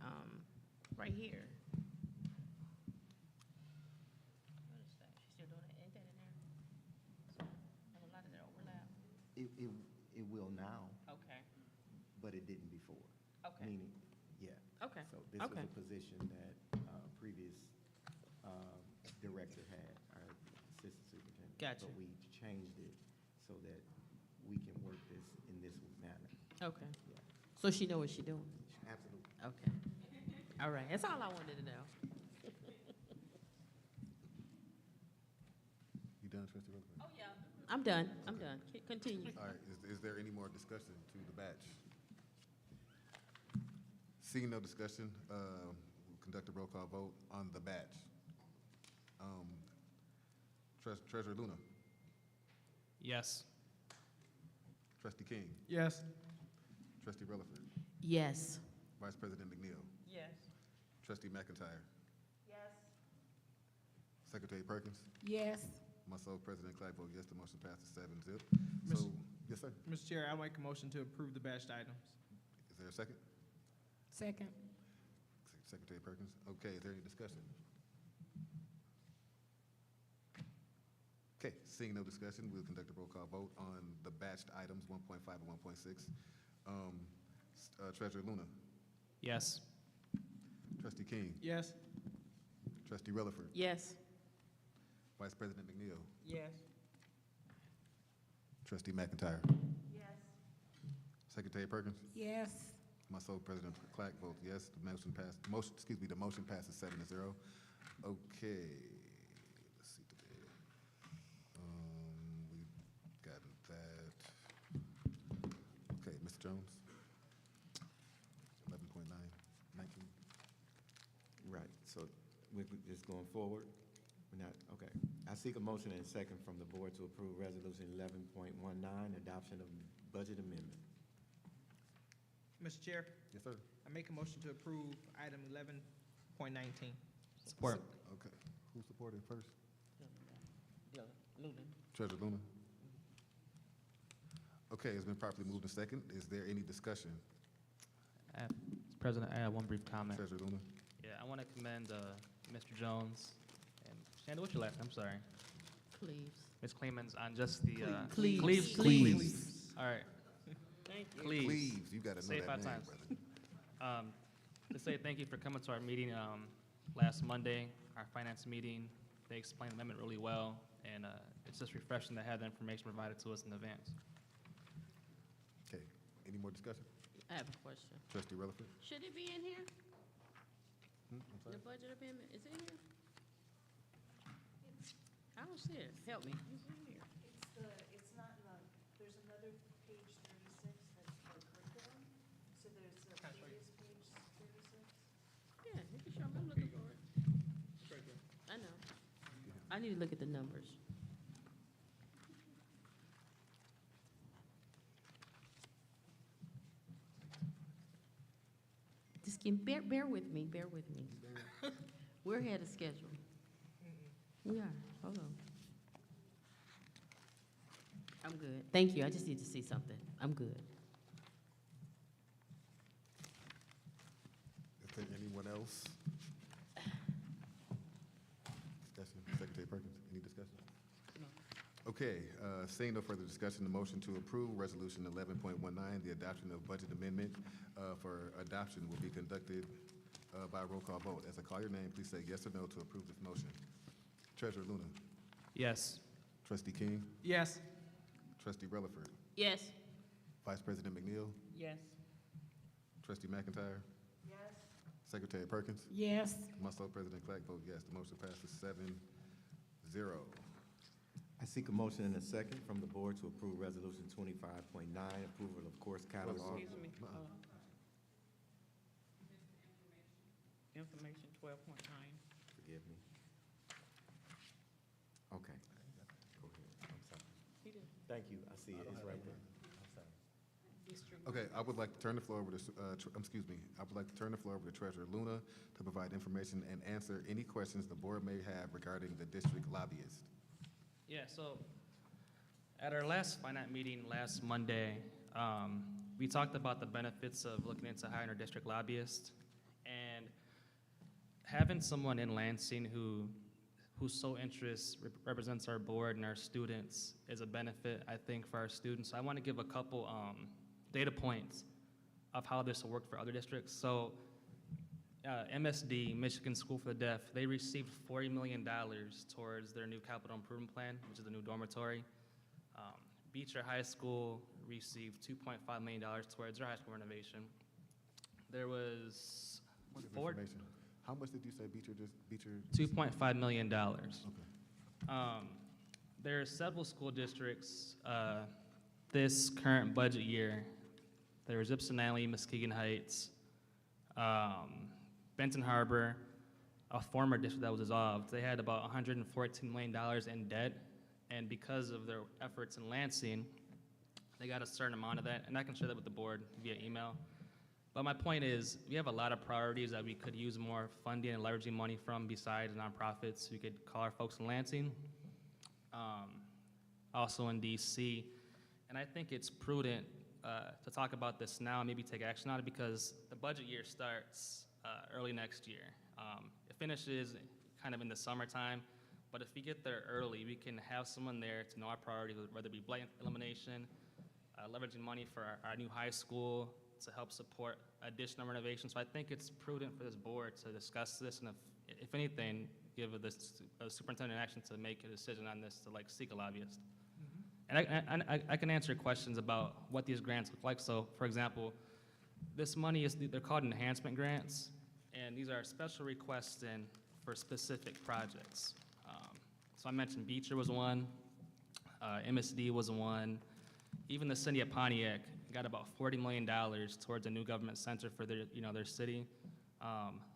Speaker 2: right here. What is that? She's still doing it, ain't that in there? So, have a lot of that overlap.
Speaker 3: It will now,
Speaker 2: Okay,
Speaker 3: but it didn't before.
Speaker 2: okay,
Speaker 3: Meaning, yeah.
Speaker 2: okay,
Speaker 3: So this was
Speaker 2: okay.
Speaker 3: a position that previous director had, our assistant superintendent.
Speaker 2: Gotcha.
Speaker 3: But we changed it so that we can work this in this manner.
Speaker 2: Okay,
Speaker 3: Yeah,
Speaker 2: so she know what she doing?
Speaker 3: absolutely.
Speaker 2: Okay, all right, that's all I wanted to know.
Speaker 1: You done, Trustee Rutherford?
Speaker 2: Oh, yeah. I'm done, Continue.
Speaker 1: All right, is there any more discussion to the batch? Seeing no discussion, we'll conduct a roll call vote on the batch. Treasurer Luna,
Speaker 5: Yes.
Speaker 1: Trustee King,
Speaker 4: Yes.
Speaker 1: Trustee Rutherford,
Speaker 2: Yes.
Speaker 1: Vice President McNeil,
Speaker 6: Yes.
Speaker 1: Trustee McIntyre,
Speaker 6: Yes.
Speaker 1: Secretary Perkins,
Speaker 8: Yes.
Speaker 1: myself, President Clark, vote yes, the motion passes 7-0.
Speaker 4: Miss-
Speaker 1: So, yes, sir.
Speaker 4: Mr. Chair, I'd like a motion to approve the batched items.
Speaker 1: Is there a second?
Speaker 8: Second.
Speaker 1: Secretary Perkins. Okay, is there any discussion? Okay, seeing no discussion, we'll conduct a roll call vote on the batched items 1.5 and 1.6. Treasurer Luna,
Speaker 5: Yes.
Speaker 1: Trustee King,
Speaker 4: Yes.
Speaker 1: Trustee Rutherford,
Speaker 2: Yes.
Speaker 1: Vice President McNeil,
Speaker 6: Yes.
Speaker 1: Trustee McIntyre,
Speaker 6: Yes.
Speaker 1: Secretary Perkins,
Speaker 8: Yes.
Speaker 1: myself, President Clark, vote yes. The motion passed. The motion passes 7-0. Okay, let's see today. We've gotten that. Okay, Mr. Jones. 11.9, 19.
Speaker 3: Right, so we're just going forward? We're not, okay. I seek a motion and a second from the board to approve Resolution 11.19, adoption of budget amendment.
Speaker 4: Mr. Chair,
Speaker 1: Yes, sir.
Speaker 4: I make a motion to approve item 11.19.
Speaker 5: Support.
Speaker 1: Okay, who supported first?
Speaker 2: Luna.
Speaker 1: Treasurer Luna. Okay, it's been properly moved and second. Is there any discussion?
Speaker 5: Mr. President, I have one brief comment.
Speaker 1: Treasurer Luna.
Speaker 5: Yeah, I want to commend Mr. Jones and Shanda, what's your last name? I'm sorry.
Speaker 2: Please.
Speaker 5: Ms. Clemens on just the.
Speaker 2: Cleaves.
Speaker 5: Cleaves.
Speaker 2: Cleaves.
Speaker 5: All right.
Speaker 2: Thank you.
Speaker 5: Cleaves.
Speaker 1: Please, you gotta know
Speaker 5: Say it
Speaker 1: that
Speaker 5: 5
Speaker 1: name,
Speaker 5: times.
Speaker 1: brother.
Speaker 5: To say thank you for coming to our meeting last Monday, our finance meeting. They explained the amendment really well, and it's just refreshing to have the information provided to us in advance.
Speaker 1: Okay, any more discussion?
Speaker 2: I have a question.
Speaker 1: Trustee Rutherford?
Speaker 2: Should it be in here?
Speaker 1: I'm
Speaker 2: The
Speaker 1: sorry?
Speaker 2: budget amendment, is it in here? I don't see it. Help me. Is it in here?
Speaker 7: It's not, there's another page 36 that's for curriculum, so there's a previous page 36.
Speaker 2: Yeah, you can show me. I'm looking for it. I know. I need to look at the numbers. Just bear with me, bear with me. We're ahead of schedule. We are, hold on. I'm good. Thank you, I just need to see something. I'm good.
Speaker 1: Is there anyone else? Discussion, Secretary Perkins, any discussion?
Speaker 2: No.
Speaker 1: Okay, seeing no further discussion, the motion to approve Resolution 11.19, the adoption of budget amendment for adoption will be conducted by roll call vote. As I call your name, please say yes or no to approve this motion. Treasurer Luna,
Speaker 5: Yes.
Speaker 1: Trustee King,
Speaker 4: Yes.
Speaker 1: Trustee Rutherford,
Speaker 2: Yes.
Speaker 1: Vice President McNeil,
Speaker 14: Yes.
Speaker 1: Trustee McIntyre,
Speaker 7: Yes.
Speaker 1: Secretary Perkins,
Speaker 8: Yes.
Speaker 1: myself, President Clark, vote yes. The motion passes 7-0.
Speaker 3: I seek a motion and a second from the board to approve Resolution 25.9, approval of course catalog.
Speaker 6: Excuse me. Information 12.9.
Speaker 3: Forgive me. Okay. Go ahead. I'm sorry. Thank you. I see it. It's right there. I'm sorry.
Speaker 1: Okay, I would like to turn the floor over to, I would like to turn the floor over to Treasurer Luna to provide information and answer any questions the board may have regarding the district lobbyist.
Speaker 5: Yeah, so at our last finance meeting last Monday, we talked about the benefits of looking into hiring a district lobbyist, and having someone in Lansing whose sole interest represents our board and our students is a benefit, I think, for our students. So I want to give a couple data points of how this will work for other districts. So MSD, Michigan School for the Deaf, they received $40 million towards their new capital improvement plan, which is the new dormitory. Beecher High School received $2.5 million towards their high school renovation. There was
Speaker 1: Point of information. How much did you say Beecher?
Speaker 5: $2.5 million.
Speaker 1: Okay.
Speaker 5: There are several school districts this current budget year. There was Ypsilanti, Muskegon Heights, Benton Harbor, a former district that was dissolved. They had about $114 million in debt, and because of their efforts in Lansing, they got a certain amount of that, and I can share that with the board via email. But my point is, we have a lot of priorities that we could use more funding and leveraging money from besides nonprofits. We could call our folks in Lansing, also in DC. And I think it's prudent to talk about this now and maybe take action on it because the budget year starts early next year. It finishes kind of in the summertime, but if we get there early, we can have someone there to know our priorities, whether it be blight elimination, leveraging money for our new high school, to help support additional renovations. So I think it's prudent for this board to discuss this, and if anything, give the superintendent action to make a decision on this, to like seek a lobbyist. And I can answer questions about what these grants look like. So for example, this money they're called enhancement grants, and these are special requests for specific projects. So I mentioned Beecher was one, MSD was one, even the city of Pontiac got about $40 million towards a new government center for their city.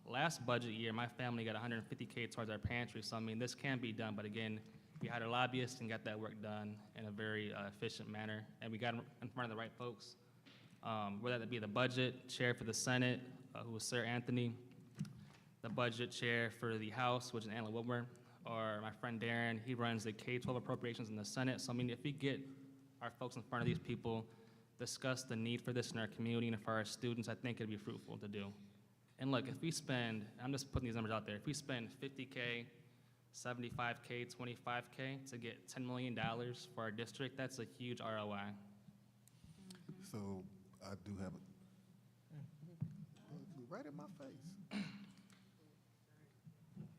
Speaker 5: Last budget year, my family got $150K towards our pantry. So I mean, this can be done, but again, we had a lobbyist and got that work done in a very efficient manner, and we got in front of the right folks. Whether that be the budget chair for the Senate, who was Sir Anthony, the budget chair for the House, which is Anna Wilmer, or my friend Darren, he runs the K-12 appropriations in the Senate. So I mean, if we get our folks in front of these people, discuss the need for this in our community and for our students, I think it'd be fruitful to do. And look, if we spend, I'm just putting these numbers out there, if we spend $50K, $75K, $25K to get $10 million for our district, that's a huge ROI.
Speaker 1: So I do have right in my face.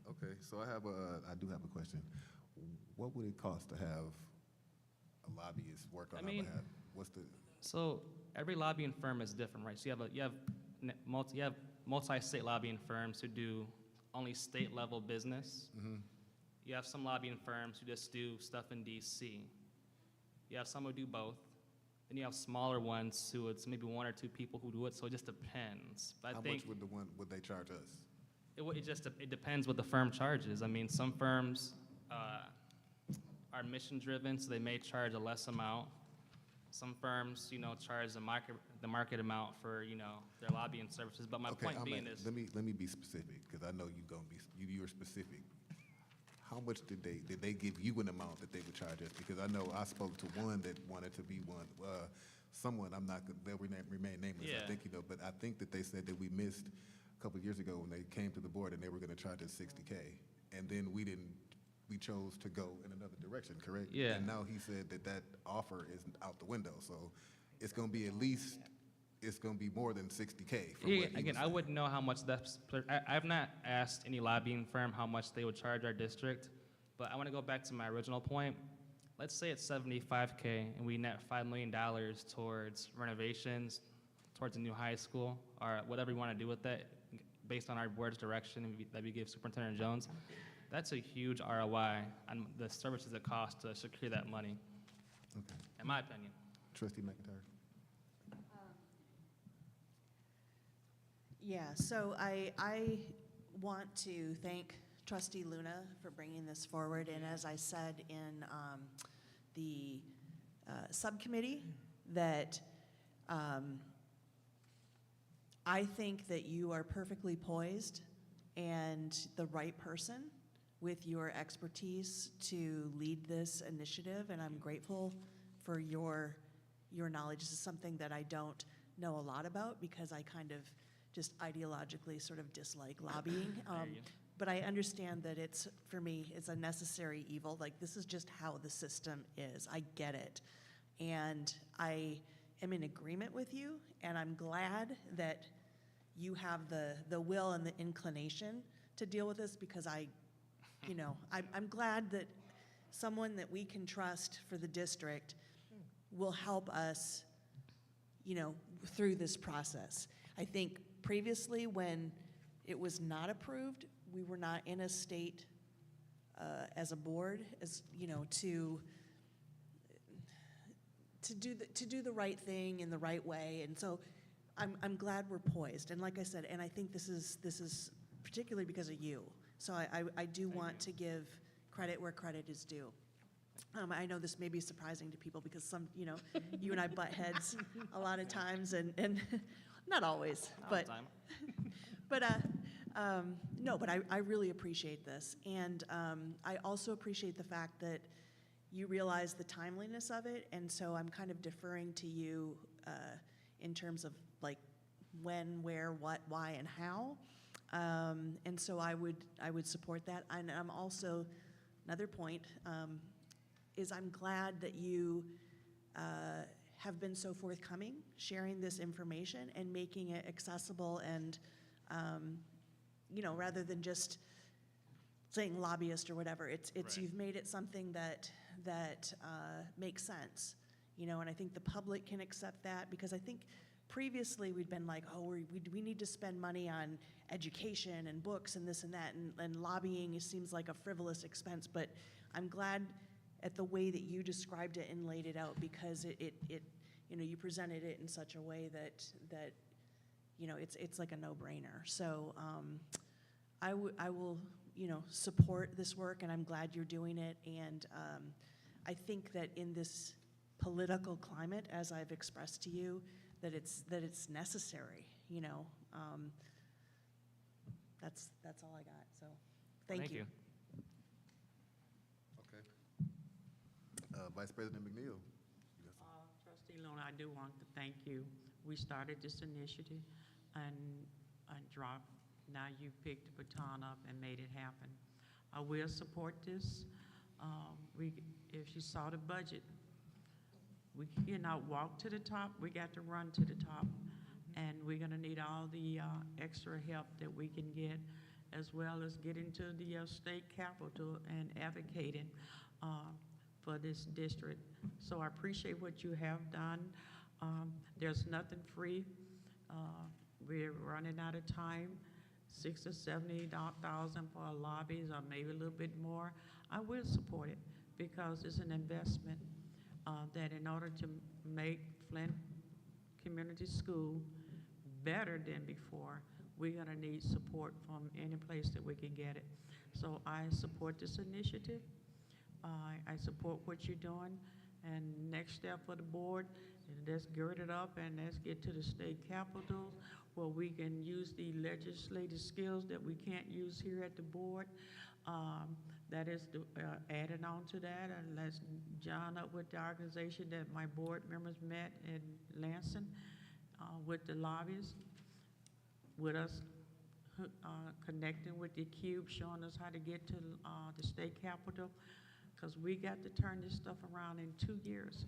Speaker 1: Okay, so I do have a question. What would it cost to have a lobbyist work on our behalf? What's the?
Speaker 5: So every lobbying firm is different, right? So you have multi-state lobbying firms who do only state-level business.
Speaker 1: Mm-hmm.
Speaker 5: You have some lobbying firms who just do stuff in DC. You have some who do both. Then you have smaller ones who it's maybe one or two people who do it. So it just depends. But
Speaker 1: How
Speaker 5: I think
Speaker 1: much would they charge us?
Speaker 5: it depends what the firm charges. I mean, some firms are mission-driven, so they may charge a less amount. Some firms, charge the market amount for, their lobbying services. But my point being is,
Speaker 1: let me be specific, because I know you're specific. How much did they give you an amount that they would charge us? Because I know I spoke to one that wanted to be one. Someone they'll remain nameless.
Speaker 5: Yeah.
Speaker 1: I think but I think that they said that we missed a couple of years ago when they came to the board and they were going to charge us $60K, and then we chose to go in another direction, correct?
Speaker 5: Yeah.
Speaker 1: And now he said that offer is out the window, so it's going to be at least it's gonna be more than 60K. from
Speaker 5: Yeah,
Speaker 1: what he
Speaker 5: again,
Speaker 1: was
Speaker 5: I wouldn't know how much that's, I've not asked any lobbying firm how much they would charge our district, but I want to go back to my original point. Let's say it's 75K and we net $5 million towards renovations, towards a new high school, or whatever you want to do with that, based on our board's direction that we give Superintendent Jones. That's a huge ROI on the services it costs to secure that money,
Speaker 1: Okay.
Speaker 5: in my opinion.
Speaker 1: Trustee McIntyre.
Speaker 7: Yeah, so I want to thank Trustee Luna for bringing this forward, and as I said in the subcommittee, that I think that you are perfectly poised and the right person with your expertise to lead this initiative, and I'm grateful for your knowledge. This is something that I don't know a lot about because I kind of just ideologically sort of dislike lobbying. But I understand that it's, for me, it's a necessary evil. Like, this is just how the system is. I get it. And I am in agreement with you, and I'm glad that you have the will and the inclination to deal with this, because I'm glad that someone that we can trust for the district will help us, through this process. I think previously, when it was not approved, we were not in a state as a board, to do the right thing in the right way, and so I'm glad we're poised. And like I said, and I think this is particularly because of you. So I do want to give credit where credit is due. I know this may be surprising to people because you and I butt heads a lot of times, and not always, but no, but I really appreciate this. And I also appreciate the fact that you realize the timeliness of it, and so I'm kind of deferring to you in terms of like when, where, what, why, and how. And so I would support that. And I'm also, another point, is I'm glad that you have been so forthcoming, sharing this information and making it accessible, and rather than just saying lobbyist or whatever, it's
Speaker 5: Right.
Speaker 7: You've made it something that makes sense, and I think the public can accept that, because I think previously we'd been like, oh, we need to spend money on education and books and this and that, and lobbying seems like a frivolous expense, but I'm glad at the way that you described it and laid it out, because it you presented it in such a way that it's like a no-brainer. So I will support this work, and I'm glad you're doing it, and I think that in this political climate, as I've expressed to you, that it's necessary. That's all I got. So thank you.
Speaker 1: Okay. Vice President McNeil. You got something?
Speaker 6: Trustee Luna, I do want to thank you. We started this initiative and dropped. Now you picked the baton up and made it happen. I will support this. If you saw the budget, we cannot walk to the top. We got to run to the top, and we're going to need all the extra help that we can get, as well as getting to the state capitol and advocating for this district. So I appreciate what you have done. There's nothing free. We're running out of time. $60,000 or $70,000 for lobbies, or maybe a little bit more. I will support it because it's an investment that in order to make Flint Community School better than before, we're going to need support from any place that we can get it. So I support this initiative. I support what you're doing. And next step for the board, let's gird it up and let's get to the state capitol where we can use the legislative skills that we can't use here at the board. That is added on to that, and let's join up with the organization that my board members met in Lansing with the lobbyists, with us connecting with the Cube, showing us how to get to the state capitol, because we got to turn this stuff around in 2 years.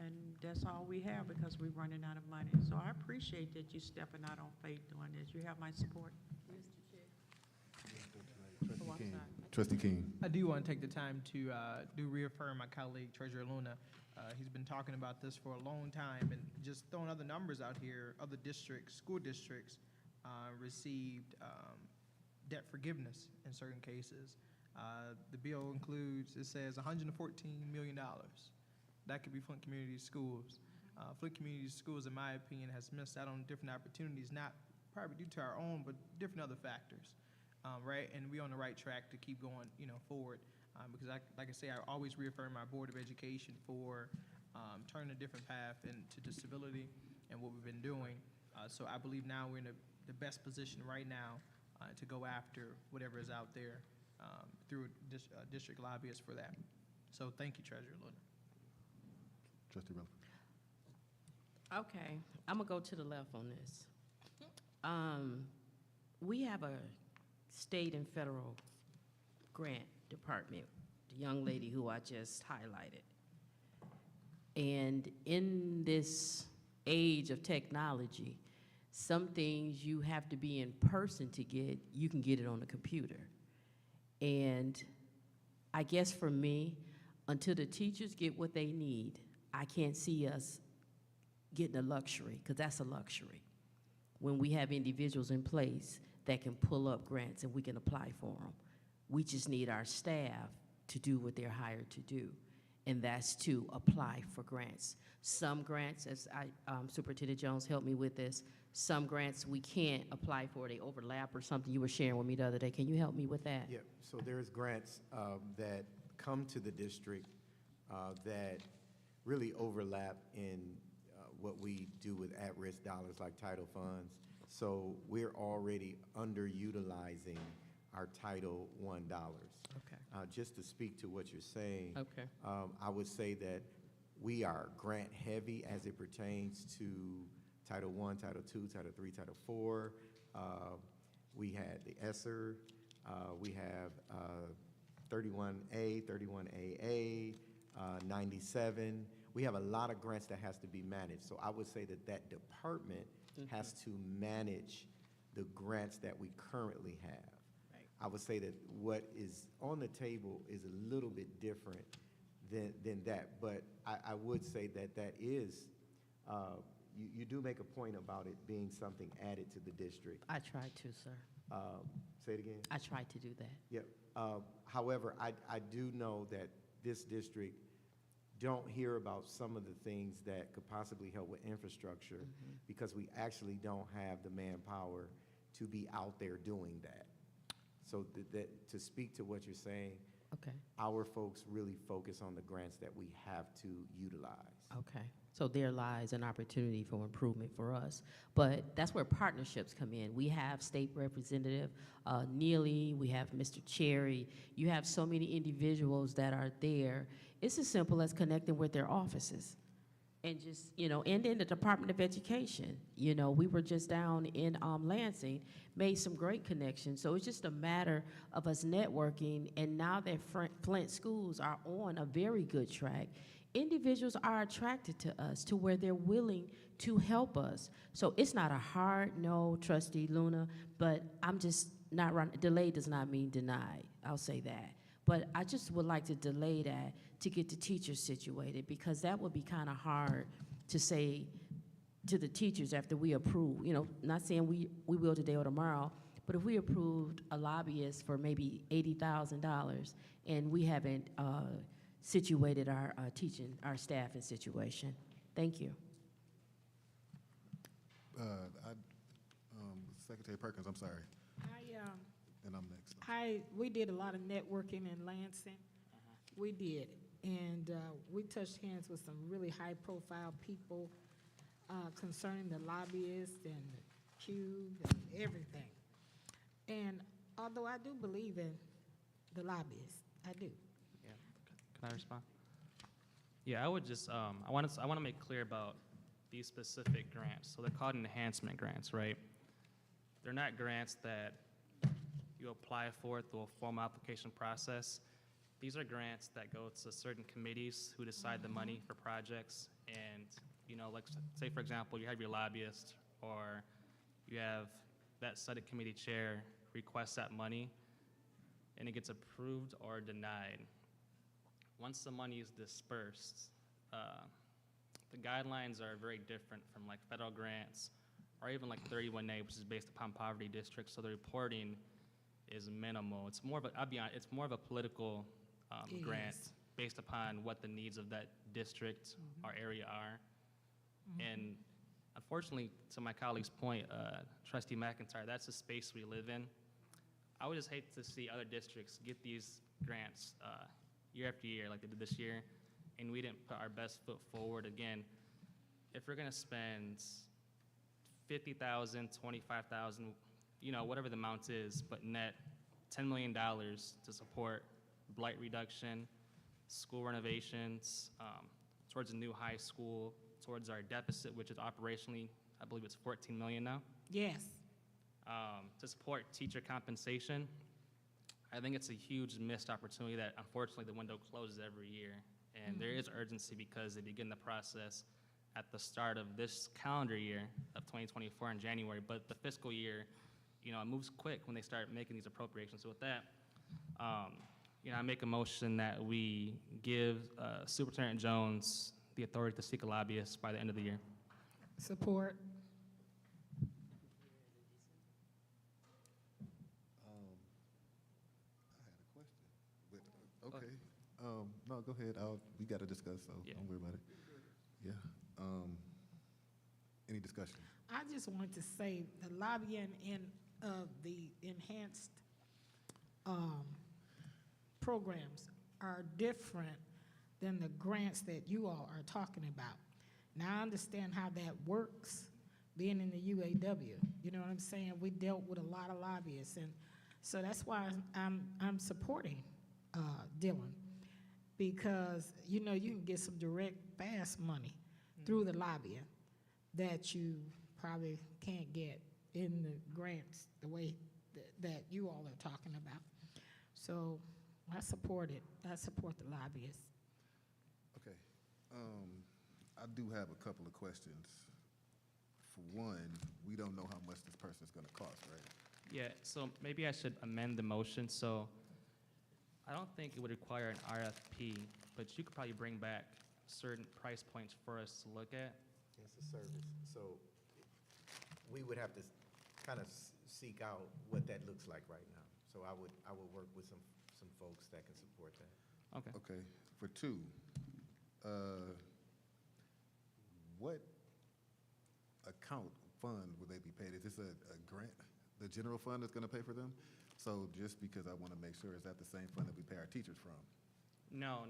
Speaker 6: And that's all we have because we're running out of money. So I appreciate that you stepping out on faith doing this. You have my support.
Speaker 1: Trustee King.
Speaker 4: I do want to take the time to reaffirm my colleague Treasurer Luna. He's been talking about this for a long time, and just throwing other numbers out here. Other districts, school districts, received debt forgiveness in certain cases. The bill includes, it says $114 million. That could be Flint Community Schools. Flint Community Schools, in my opinion, has missed out on different opportunities, not probably due to our own, but different other factors, right? And we're on the right track to keep going, forward. Because like I say, I always reaffirm our Board of Education for turning a different path into disability and what we've been doing. So I believe now we're in the best position right now to go after whatever is out there through District Lobbyist for that. So thank you, Treasurer Luna.
Speaker 1: Trustee Rutherford.
Speaker 2: Okay, I'm gonna go to the left on this. We have a state and federal grant department, the young lady who I just highlighted. And in this age of technology, some things you have to be in person to get, you can get it on the computer. And I guess for me, until the teachers get what they need, I can't see us getting a luxury, because that's a luxury. When we have individuals in place that can pull up grants and we can apply for them. We just need our staff to do what they're hired to do, and that's to apply for grants. Some grants, as Superintendent Jones helped me with this, some grants we can't apply for, they overlap or something you were sharing with me the other day. Can you help me with that?
Speaker 3: Yeah, so there's grants that come to the district that really overlap in what we do with at-risk dollars like title funds. So we're already underutilizing our Title I dollars.
Speaker 2: Okay.
Speaker 3: Just to speak to what you're saying,
Speaker 2: Okay.
Speaker 3: I would say that we are grant heavy as it pertains to Title I, Title II, Title III, Title IV. We had the ESSER. We have 31A, 31AA, 97. We have a lot of grants that has to be managed. So I would say that that department has to manage the grants that we currently have.
Speaker 2: Right.
Speaker 3: I would say that what is on the table is a little bit different than that. But I would say that that is, you do make a point about it being something added to the district.
Speaker 2: I tried to, sir.
Speaker 3: Say it again?
Speaker 2: I tried to do that.
Speaker 3: Yep. However, I do know that this district don't hear about some of the things that could possibly help with infrastructure because we actually don't have the manpower to be out there doing that. So to speak to what you're saying,
Speaker 2: Okay.
Speaker 3: our folks really focus on the grants that we have to utilize.
Speaker 2: Okay. So there lies an opportunity for improvement for us. But that's where partnerships come in. We have State Representative Neely, we have Mr. Cherry. You have so many individuals that are there. It's as simple as connecting with their offices. And just, and in the Department of Education, we were just down in Lansing, made some great connections. So it's just a matter of us networking. And now that Flint schools are on a very good track, individuals are attracted to us to where they're willing to help us. So it's not a hard no, Trustee Luna, but I'm just not running. Delay does not mean denied. I'll say that. But I just would like to delay that to get the teachers situated, because that would be kind of hard to say to the teachers after we approve, not saying we will today or tomorrow, but if we approved a lobbyist for maybe $80,000 and we haven't situated our our staff in situation. Thank you.
Speaker 1: Secretary Perkins, I'm sorry, and I'm next.
Speaker 8: We did a lot of networking in Lansing. We did, and we touched hands with some really high-profile people concerning the lobbyists and the cube and everything. And although I do believe in the lobbyists, I do.
Speaker 5: Can I respond? Yeah, I would just, I want to make clear about these specific grants. So they're called enhancement grants, right? They're not grants that you apply for through a formal application process. These are grants that go to certain committees who decide the money for projects. And, like, say, for example, you have your lobbyist, or you have that study committee chair request that money, and it gets approved or denied. Once the money is dispersed, the guidelines are very different from like federal grants or even like 31A, which is based upon poverty districts. So the reporting is minimal. It's more of a, I'll be honest, it's more of a political grant based upon what the needs of that district or area are. And unfortunately, to my colleague's point, Trustee McIntyre, that's the space we live in. I would just hate to see other districts get these grants year after year like they did this year, and we didn't put our best foot forward. Again, if we're gonna spend $50,000, $25,000, whatever the amount is, but net $10 million to support blight reduction, school renovations, towards a new high school, towards our deficit, which is operationally, I believe it's 14 million now.
Speaker 8: Yes.
Speaker 5: To support teacher compensation, I think it's a huge missed opportunity that unfortunately the window closes every year. And there is urgency because they begin the process at the start of this calendar year of 2024 in January, but the fiscal year, it moves quick when they start making these appropriations. So with that, I make a motion that we give Superintendent Jones the authority to seek a lobbyist by the end of the year.
Speaker 8: Support.
Speaker 1: I had a question, but, okay. No, go ahead. We got to discuss, so
Speaker 5: Yeah.
Speaker 1: don't worry about it. Yeah. Any discussion?
Speaker 8: I just wanted to say the lobbying in the enhanced programs are different than the grants that you all are talking about. Now, I understand how that works, being in the UAW. You know what I'm saying? We dealt with a lot of lobbyists, and so that's why I'm supporting Dylan, because you can get some direct, fast money through the lobbying that you probably can't get in the grants the way that you all are talking about. So I support it. I support the lobbyists.
Speaker 1: Okay. I do have a couple of questions. For one, we don't know how much this person's going to cost, right?
Speaker 5: Yeah, so maybe I should amend the motion. So I don't think it would require an RFP, but you could probably bring back certain price points for us to look at.
Speaker 3: It's a service, so we would have to kind of seek out what that looks like right now. So I would work with some folks that can support that.
Speaker 5: Okay.
Speaker 1: Okay. For two, what account fund will they be paid? Is this a grant? The general fund is going to pay for them? So just because I want to make sure, is that the same fund that we pay our teachers from?
Speaker 5: No,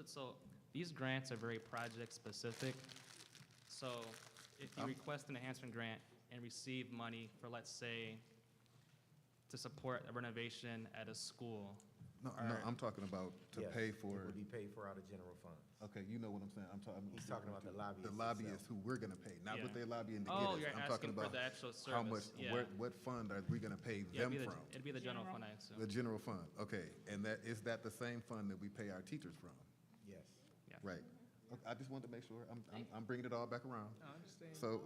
Speaker 5: so these grants are very project specific. So if you request an enhancement grant and receive money for, let's say, to support a renovation at a school.
Speaker 1: No, I'm talking about to
Speaker 3: Yes,
Speaker 1: pay
Speaker 3: it
Speaker 1: for.
Speaker 3: would be paid for out of general funds.
Speaker 1: Okay, you know what I'm saying.
Speaker 3: He's talking about the lobbyists
Speaker 1: The lobbyists who we're going to pay, not what
Speaker 5: Yeah.
Speaker 1: they're lobbying to
Speaker 5: Oh,
Speaker 1: get
Speaker 5: you're
Speaker 1: us. I'm talking
Speaker 5: asking for
Speaker 1: about
Speaker 5: the actual
Speaker 1: how much,
Speaker 5: service, yeah.
Speaker 1: what fund are we going to pay
Speaker 5: Yeah,
Speaker 1: them from?
Speaker 5: it'd be the general fund, I assume.
Speaker 1: The general fund, okay. And is that the same fund that we pay our teachers from?
Speaker 3: Yes.
Speaker 5: Yeah.
Speaker 1: Right. Okay, I just wanted to make sure. I'm bringing it all back around.
Speaker 4: I understand.
Speaker 1: So,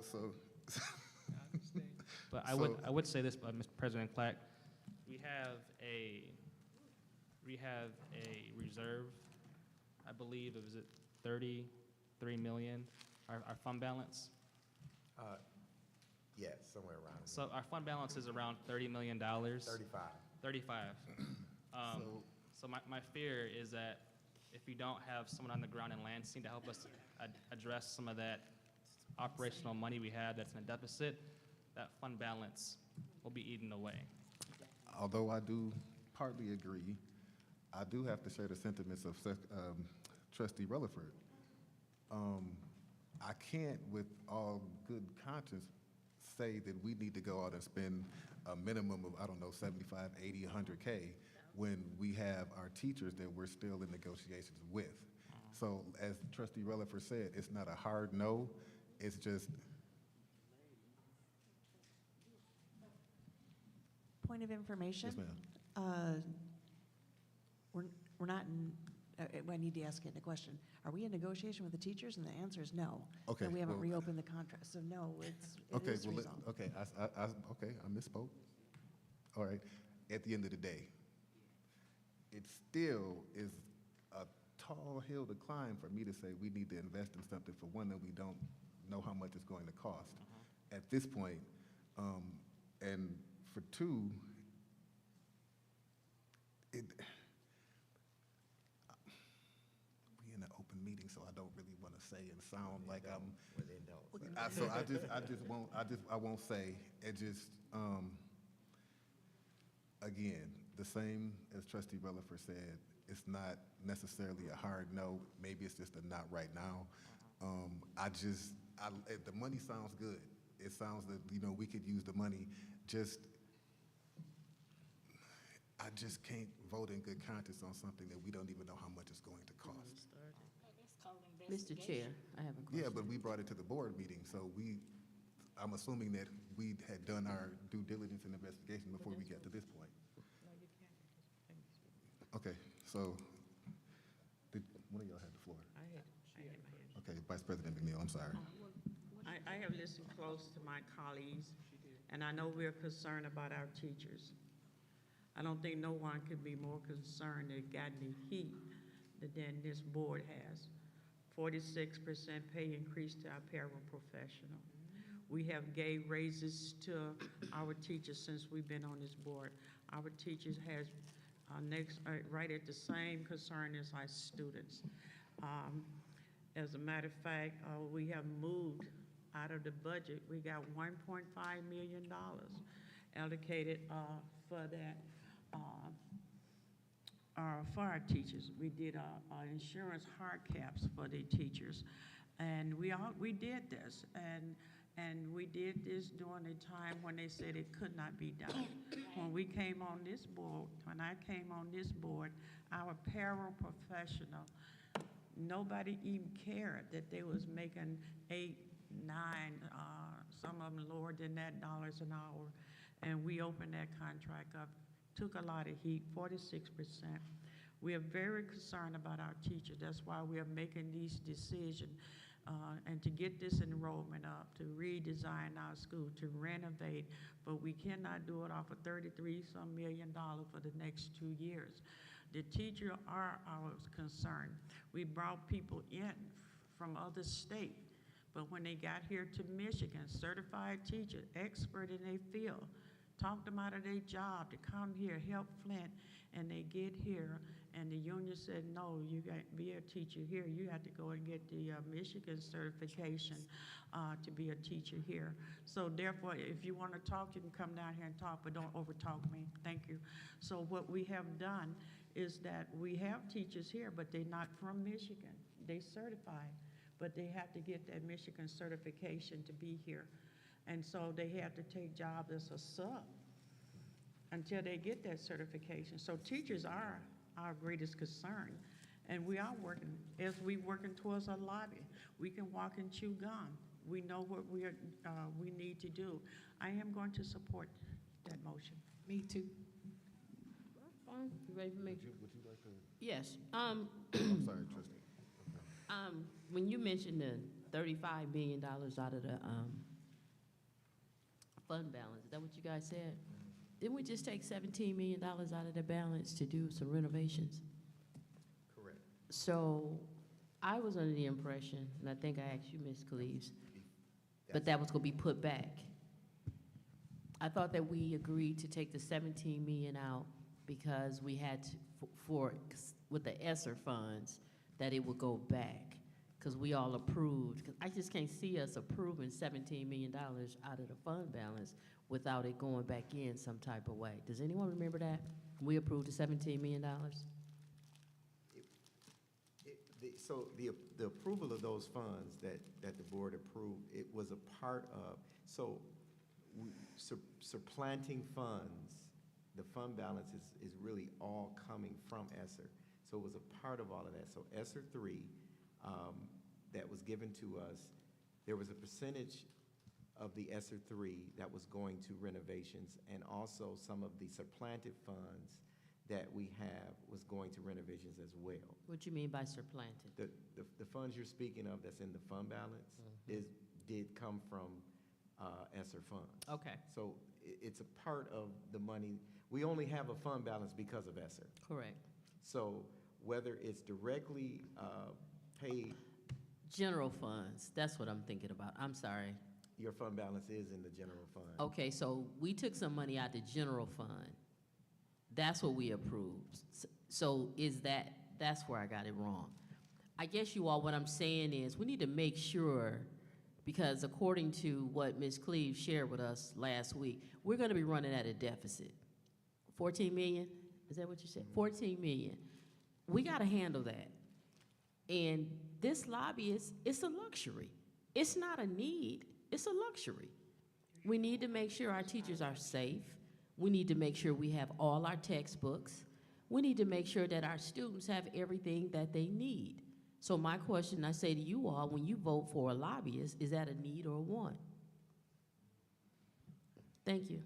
Speaker 4: I understand.
Speaker 5: But
Speaker 1: So-
Speaker 5: I would say this, Mr. President Clack, we have a reserve, I believe, it was at 33 million, our fund balance.
Speaker 3: Yes, somewhere around there.
Speaker 5: So our fund balance is around $30 million.
Speaker 3: 35.
Speaker 5: 35.
Speaker 1: So-
Speaker 5: So my fear is that if you don't have someone on the ground in Lansing to help us address some of that operational money we have that's in a deficit, that fund balance will be eaten away.
Speaker 1: although I do partly agree, I do have to share the sentiments of Trustee Rutherford. I can't, with all good conscience, say that we need to go out and spend a minimum of, I don't know, 75, 80, 100K when we have our teachers that we're still in negotiations with. So as Trustee Rutherford said, it's not a hard no, it's just,
Speaker 7: Point of information.
Speaker 1: yes, ma'am.
Speaker 7: we're not in, I need to ask it the question, are we in negotiation with the teachers? And the answer is no.
Speaker 1: Okay,
Speaker 7: And we haven't
Speaker 1: well-
Speaker 7: reopened the contract, so no, it
Speaker 1: Okay,
Speaker 7: is
Speaker 1: well,
Speaker 7: resolved.
Speaker 1: okay, okay, I misspoke. All right, at the end of the day, it still is a tall hill to climb for me to say we need to invest in something for one that we don't know how much it's going to cost at this point. And for two, we in an open meeting, so I don't really want to say and sound like I'm. I won't say. It just, again, the same as Trustee Rutherford said, it's not necessarily a hard no. Maybe it's just a not right now. The money sounds good. It sounds that, we could use the money. I just can't vote in good conscience on something that we don't even know how much it's going to cost.
Speaker 2: Mr. Chair, I have a question.
Speaker 1: Yeah, but we brought it to the board meeting, so I'm assuming that we had done our due diligence and investigation before we get to this point. Okay, so, one of y'all had the floor.
Speaker 6: I had my hand.
Speaker 1: Okay, Vice President McNeil, I'm sorry.
Speaker 6: I have listened close to my colleagues, and I know we're concerned about our teachers. I don't think no one could be more concerned that got any heat than this board has. 46% pay increase to our paraprofessional. We have gave raises to our teachers since we've been on this board. Our teachers has right at the same concern as our students. As a matter of fact, we have moved out of the budget. We got $1.5 million allocated for that, for our teachers. We did our insurance hard caps for the teachers, and we did this, and we did this during a time when they said it could not be done. When we came on this board, when I came on this board, our paraprofessional, nobody even cared that they was making $8, $9, some of them lower than that dollars an hour, and we opened that contract up. Took a lot of heat, 46%. We are very concerned about our teachers. That's why we are making these decisions and to get this enrollment up, to redesign our school, to renovate, but we cannot do it off of $33-some million for the next 2 years. The teachers are our concern. We brought people in from other states, but when they got here to Michigan, certified teachers, expert in their field, talked them out of their job to come here, help Flint, and they get here, and the union said, no, you got to be a teacher here. You have to go and get the Michigan certification to be a teacher here. So therefore, if you want to talk, you can come down here and talk, but don't overtalk me. Thank you. So what we have done is that we have teachers here, but they're not from Michigan. They certified, but they have to get that Michigan certification to be here. And so they have to take jobs as a sub until they get that certification. So teachers are our greatest concern. And we are working, as we working towards a lobby. We can walk and chew gum. We know what we need to do. I am going to support that motion.
Speaker 8: Me too.
Speaker 2: Fine. You ready for me?
Speaker 1: Would you like to?
Speaker 2: Yes.
Speaker 1: I'm sorry, Trustee.
Speaker 2: When you mentioned the $35 million out of the fund balance, is that what you guys said? Didn't we just take $17 million out of the balance to do some renovations?
Speaker 3: Correct.
Speaker 2: So I was under the impression, and I think I asked you, Ms. Cleaves, but that was gonna be put back. I thought that we agreed to take the 17 million out because we had to, with the ESSER funds, that it would go back, because we all approved. 'Cause I just can't see us approving $17 million out of the fund balance without it going back in some type of way. Does anyone remember that? We approved the $17 million?
Speaker 3: So the approval of those funds that the board approved, it was a part of, supplanting funds, the fund balance is really all coming from ESSER. So it was a part of all of that. So ESSER 3 that was given to us, there was a percentage of the ESSER 3 that was going to renovations, and also some of the supplanted funds that we have was going to renovations as well.
Speaker 2: What you mean by supplanted?
Speaker 3: The funds you're speaking of that's in the fund balance did come from ESSER funds.
Speaker 2: Okay,
Speaker 3: So it's a part of the money. We only have a fund balance because of ESSER.
Speaker 2: correct.
Speaker 3: So whether it's directly paid,
Speaker 2: General funds, that's what I'm thinking about. I'm sorry.
Speaker 3: your fund balance is in the general fund.
Speaker 2: Okay, so we took some money out the general fund. That's what we approved. So that's where I got it wrong. I guess you all, what I'm saying is, we need to make sure, because according to what Ms. Cleve shared with us last week, we're gonna be running at a deficit. 14 million, is that what you said? 14 million. We gotta handle that. And this lobbyist, it's a luxury. It's not a need, it's a luxury. We need to make sure our teachers are safe. We need to make sure we have all our textbooks. We need to make sure that our students have everything that they need. So my question, I say to you all, when you vote for a lobbyist, is that a need or a want? Thank you.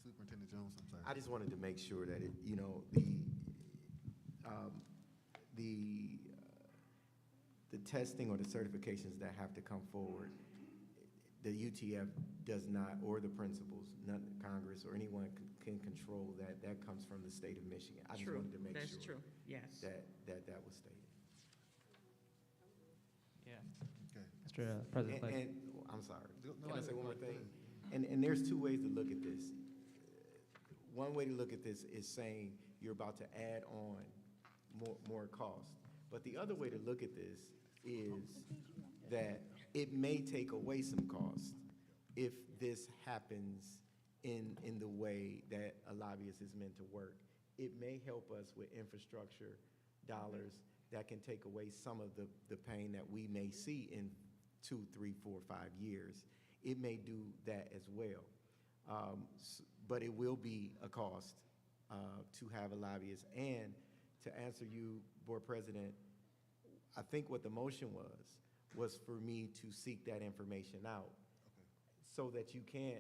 Speaker 1: Superintendent Jones, I'm sorry.
Speaker 3: I just wanted to make sure that it, you know, the testing or the certifications that have to come forward, the UTF does not, or the principals, none, Congress or anyone can control that. That comes from the state of Michigan. I just
Speaker 6: True,
Speaker 3: wanted to make
Speaker 6: that's
Speaker 3: sure
Speaker 6: true, yes.
Speaker 3: that was stated.
Speaker 5: Yeah.
Speaker 1: Okay.
Speaker 5: Mr. President.
Speaker 3: And I'm sorry,
Speaker 1: No,
Speaker 3: can I say one more
Speaker 1: go
Speaker 3: thing?
Speaker 1: ahead.
Speaker 3: And there's two ways to look at this. One way to look at this is saying you're about to add on more cost. But the other way to look at this is that it may take away some cost if this happens in the way that a lobbyist is meant to work. It may help us with infrastructure dollars that can take away some of the pain that we may see in 2, 3, 4, 5 years. It may do that as well. But it will be a cost to have a lobbyist. And to answer you, Board President, I think what the motion was for me to seek that information out so that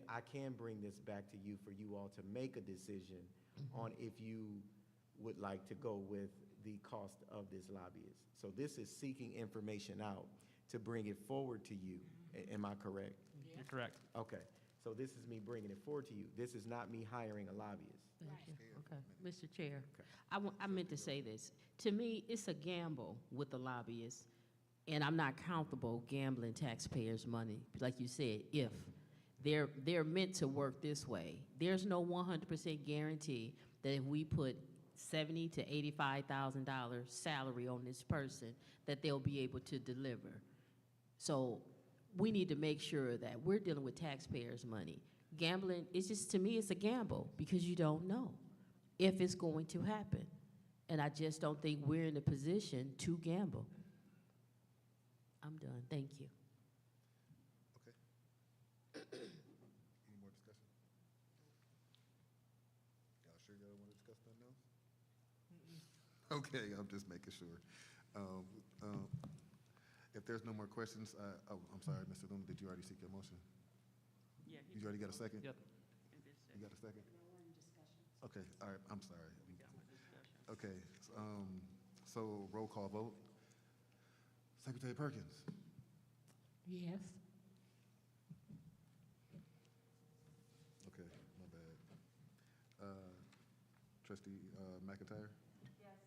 Speaker 3: I can bring this back to you for you all to make a decision on if you would like to go with the cost of this lobbyist. So this is seeking information out to bring it forward to you. Am I correct?
Speaker 5: You're correct.
Speaker 3: Okay, so this is me bringing it forward to you. This is not me hiring a lobbyist.
Speaker 2: Thank you. Okay, Mr. Chair,
Speaker 3: Okay.
Speaker 2: I meant to say this. To me, it's a gamble with the lobbyists, and I'm not comfortable gambling taxpayers' money. Like you said, if they're meant to work this way, there's no 100% guarantee that if we put $70,000 to $85,000 salary on this person, that they'll be able to deliver. So we need to make sure that we're dealing with taxpayers' money. Gambling, it's just, to me, it's a gamble because you don't know if it's going to happen. And I just don't think we're in a position to gamble. I'm done, thank you.
Speaker 1: Okay. Any more discussion? Y'all sure y'all want to discuss nothing else? Okay, I'm just making sure. If there's no more questions, I'm sorry, Mr. Luna, did you already seek your motion?
Speaker 6: Yeah,
Speaker 1: You already got a second?
Speaker 5: Yep.
Speaker 1: You got a second? Okay, all right, I'm sorry. Okay, so roll call vote. Secretary Perkins?
Speaker 8: Yes.
Speaker 1: Okay, my bad. Trustee McIntyre?
Speaker 6: Yes.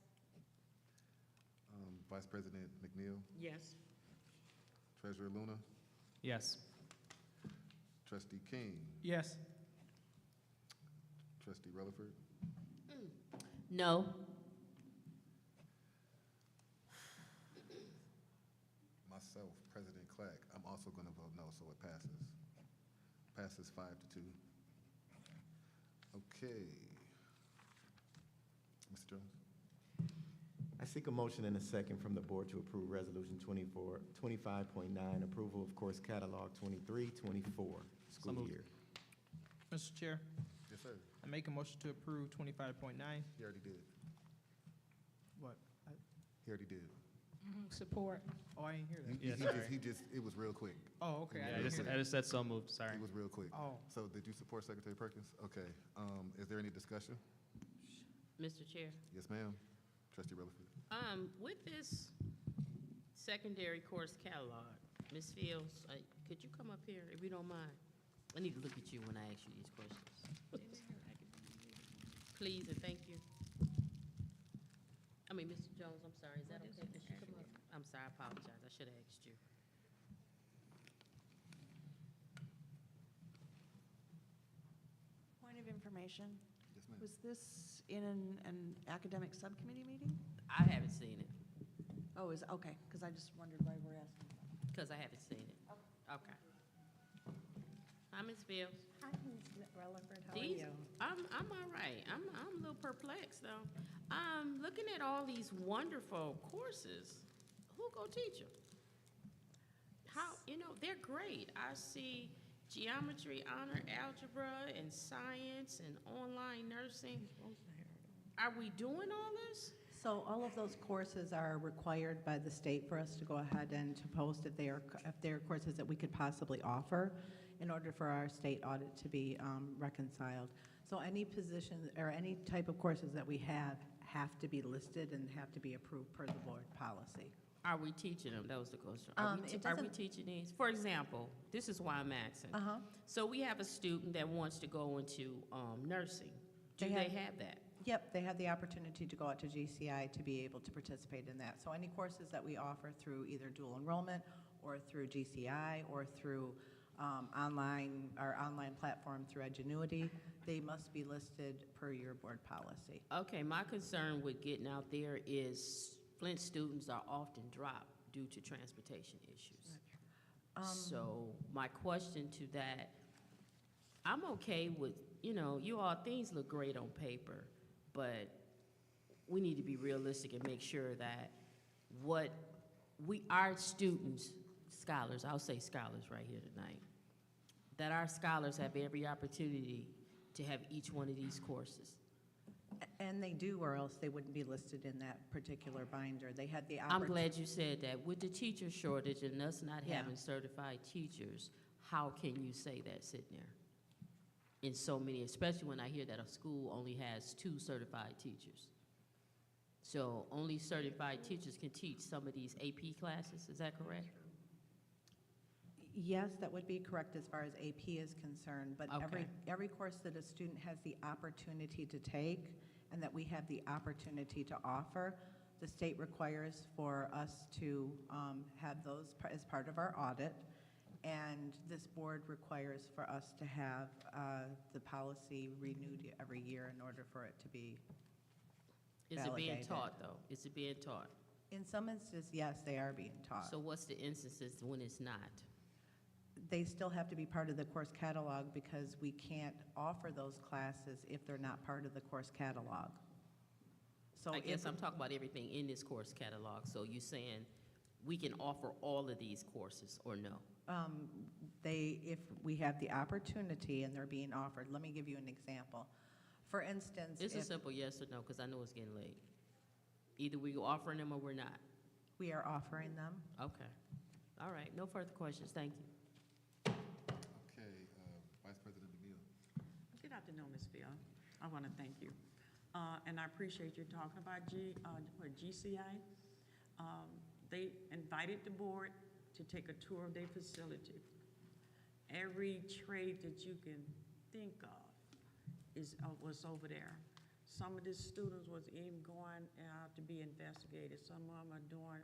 Speaker 1: Vice President McNeil?
Speaker 6: Yes.
Speaker 1: Treasurer Luna?
Speaker 5: Yes.
Speaker 1: Trustee King?
Speaker 4: Yes.
Speaker 1: Trustee Rutherford?
Speaker 2: No.
Speaker 1: Myself, President Clack, I'm also going to vote no, so it passes. Passes 5-2. Okay. Mr. Jones?
Speaker 3: I seek a motion and a second from the board to approve Resolution 25.9, approval of course catalog 23-24 school
Speaker 5: moved.
Speaker 3: year.
Speaker 4: Mr. Chair,
Speaker 1: Yes, sir.
Speaker 4: I make a motion to approve 25.9.
Speaker 1: He already did.
Speaker 4: What?
Speaker 1: He already did.
Speaker 8: Support.
Speaker 4: Oh, I didn't hear that.
Speaker 5: Yeah, sorry.
Speaker 1: It was real quick.
Speaker 4: Oh, okay.
Speaker 5: Yeah, I just said so moved, sorry.
Speaker 1: It was real quick.
Speaker 4: Oh.
Speaker 1: So did you support Secretary Perkins? Okay. Is there any discussion?
Speaker 2: Mr. Chair,
Speaker 1: Yes, ma'am. Trustee Rutherford.
Speaker 2: with this secondary course catalog, Ms. Fields, could you come up here if you don't mind? I need to look at you when I ask you these questions. Please and thank you. I mean, Mr. Jones, I'm sorry, is that okay? Could you come up? I'm sorry, I apologize, I should have asked you.
Speaker 7: Point of information,
Speaker 1: Yes, ma'am.
Speaker 7: was this in an academic subcommittee meeting?
Speaker 2: I haven't seen it,
Speaker 7: Oh, okay, because I just wondered why we're asking.
Speaker 2: because I haven't seen it. Okay. Hi, Ms. Fields.
Speaker 15: Hi, Ms. Rutherford, how are
Speaker 2: These,
Speaker 15: you?
Speaker 2: I'm all right. I'm a little perplexed though. Looking at all these wonderful courses, who go teach them? How, they're great. I see geometry, honor, algebra, and science, and online nursing. Are we doing all this?
Speaker 16: So all of those courses are required by the state for us to go ahead and to post if they are courses that we could possibly offer in order for our state audit to be reconciled. So any position or any type of courses that we have to be listed and have to be approved per the board policy.
Speaker 2: Are we teaching them? That was the question. Are we teaching these? For example, this is why I'm asking. So we have a student that wants to go into nursing. Do they have that?
Speaker 16: Yep, they have the opportunity to go out to GCI to be able to participate in that. So any courses that we offer through either dual enrollment or through GCI or through our online platform through Edgenuity, they must be listed per your board policy.
Speaker 2: Okay, my concern with getting out there is Flint students are often dropped due to transportation issues. So my question to that, I'm okay with, things look great on paper, but we need to be realistic and make sure that our students, scholars, I'll say scholars right here tonight, that our scholars have every opportunity to have each one of these courses.
Speaker 16: And they do, or else they wouldn't be listed in that particular binder. They had the
Speaker 2: I'm
Speaker 16: opportunity.
Speaker 2: glad you said that. With the teacher shortage and us not
Speaker 16: Yeah.
Speaker 2: having certified teachers, how can you say that sitting there? In so many, especially when I hear that a school only has 2 certified teachers. So only certified teachers can teach some of these AP classes, is that correct?
Speaker 16: Yes, that would be correct as far as AP is concerned, but
Speaker 2: Okay.
Speaker 16: every course that a student has the opportunity to take and that we have the opportunity to offer, the state requires for us to have those as part of our audit, and this board requires for us to have the policy renewed every year in order for it to be
Speaker 2: Is it being
Speaker 16: validated.
Speaker 2: taught, though? Is it being taught?
Speaker 16: In some instances, yes, they are being taught.
Speaker 2: So what's the instances when it's not?
Speaker 16: They still have to be part of the course catalog because we can't offer those classes if they're not part of the course catalog. So
Speaker 2: I guess
Speaker 16: if-
Speaker 2: I'm talking about everything in this course catalog. So you're saying we can offer all of these courses or no?
Speaker 16: if we have the opportunity and they're being offered, let me give you an example. For instance,
Speaker 2: It's a
Speaker 16: if
Speaker 2: simple yes or no, because I know it's getting late. Either we're offering them or we're not.
Speaker 16: we are offering them,
Speaker 2: Okay. All right, no further questions, thank you.
Speaker 1: Okay, Vice President DeMille.
Speaker 6: Good afternoon, Ms. Field. I want to thank you. And I appreciate you talking about GCI. They invited the board to take a tour of their facility. Every trade that you can think of was over there. Some of the students was even going out to be investigated. Some of them are doing,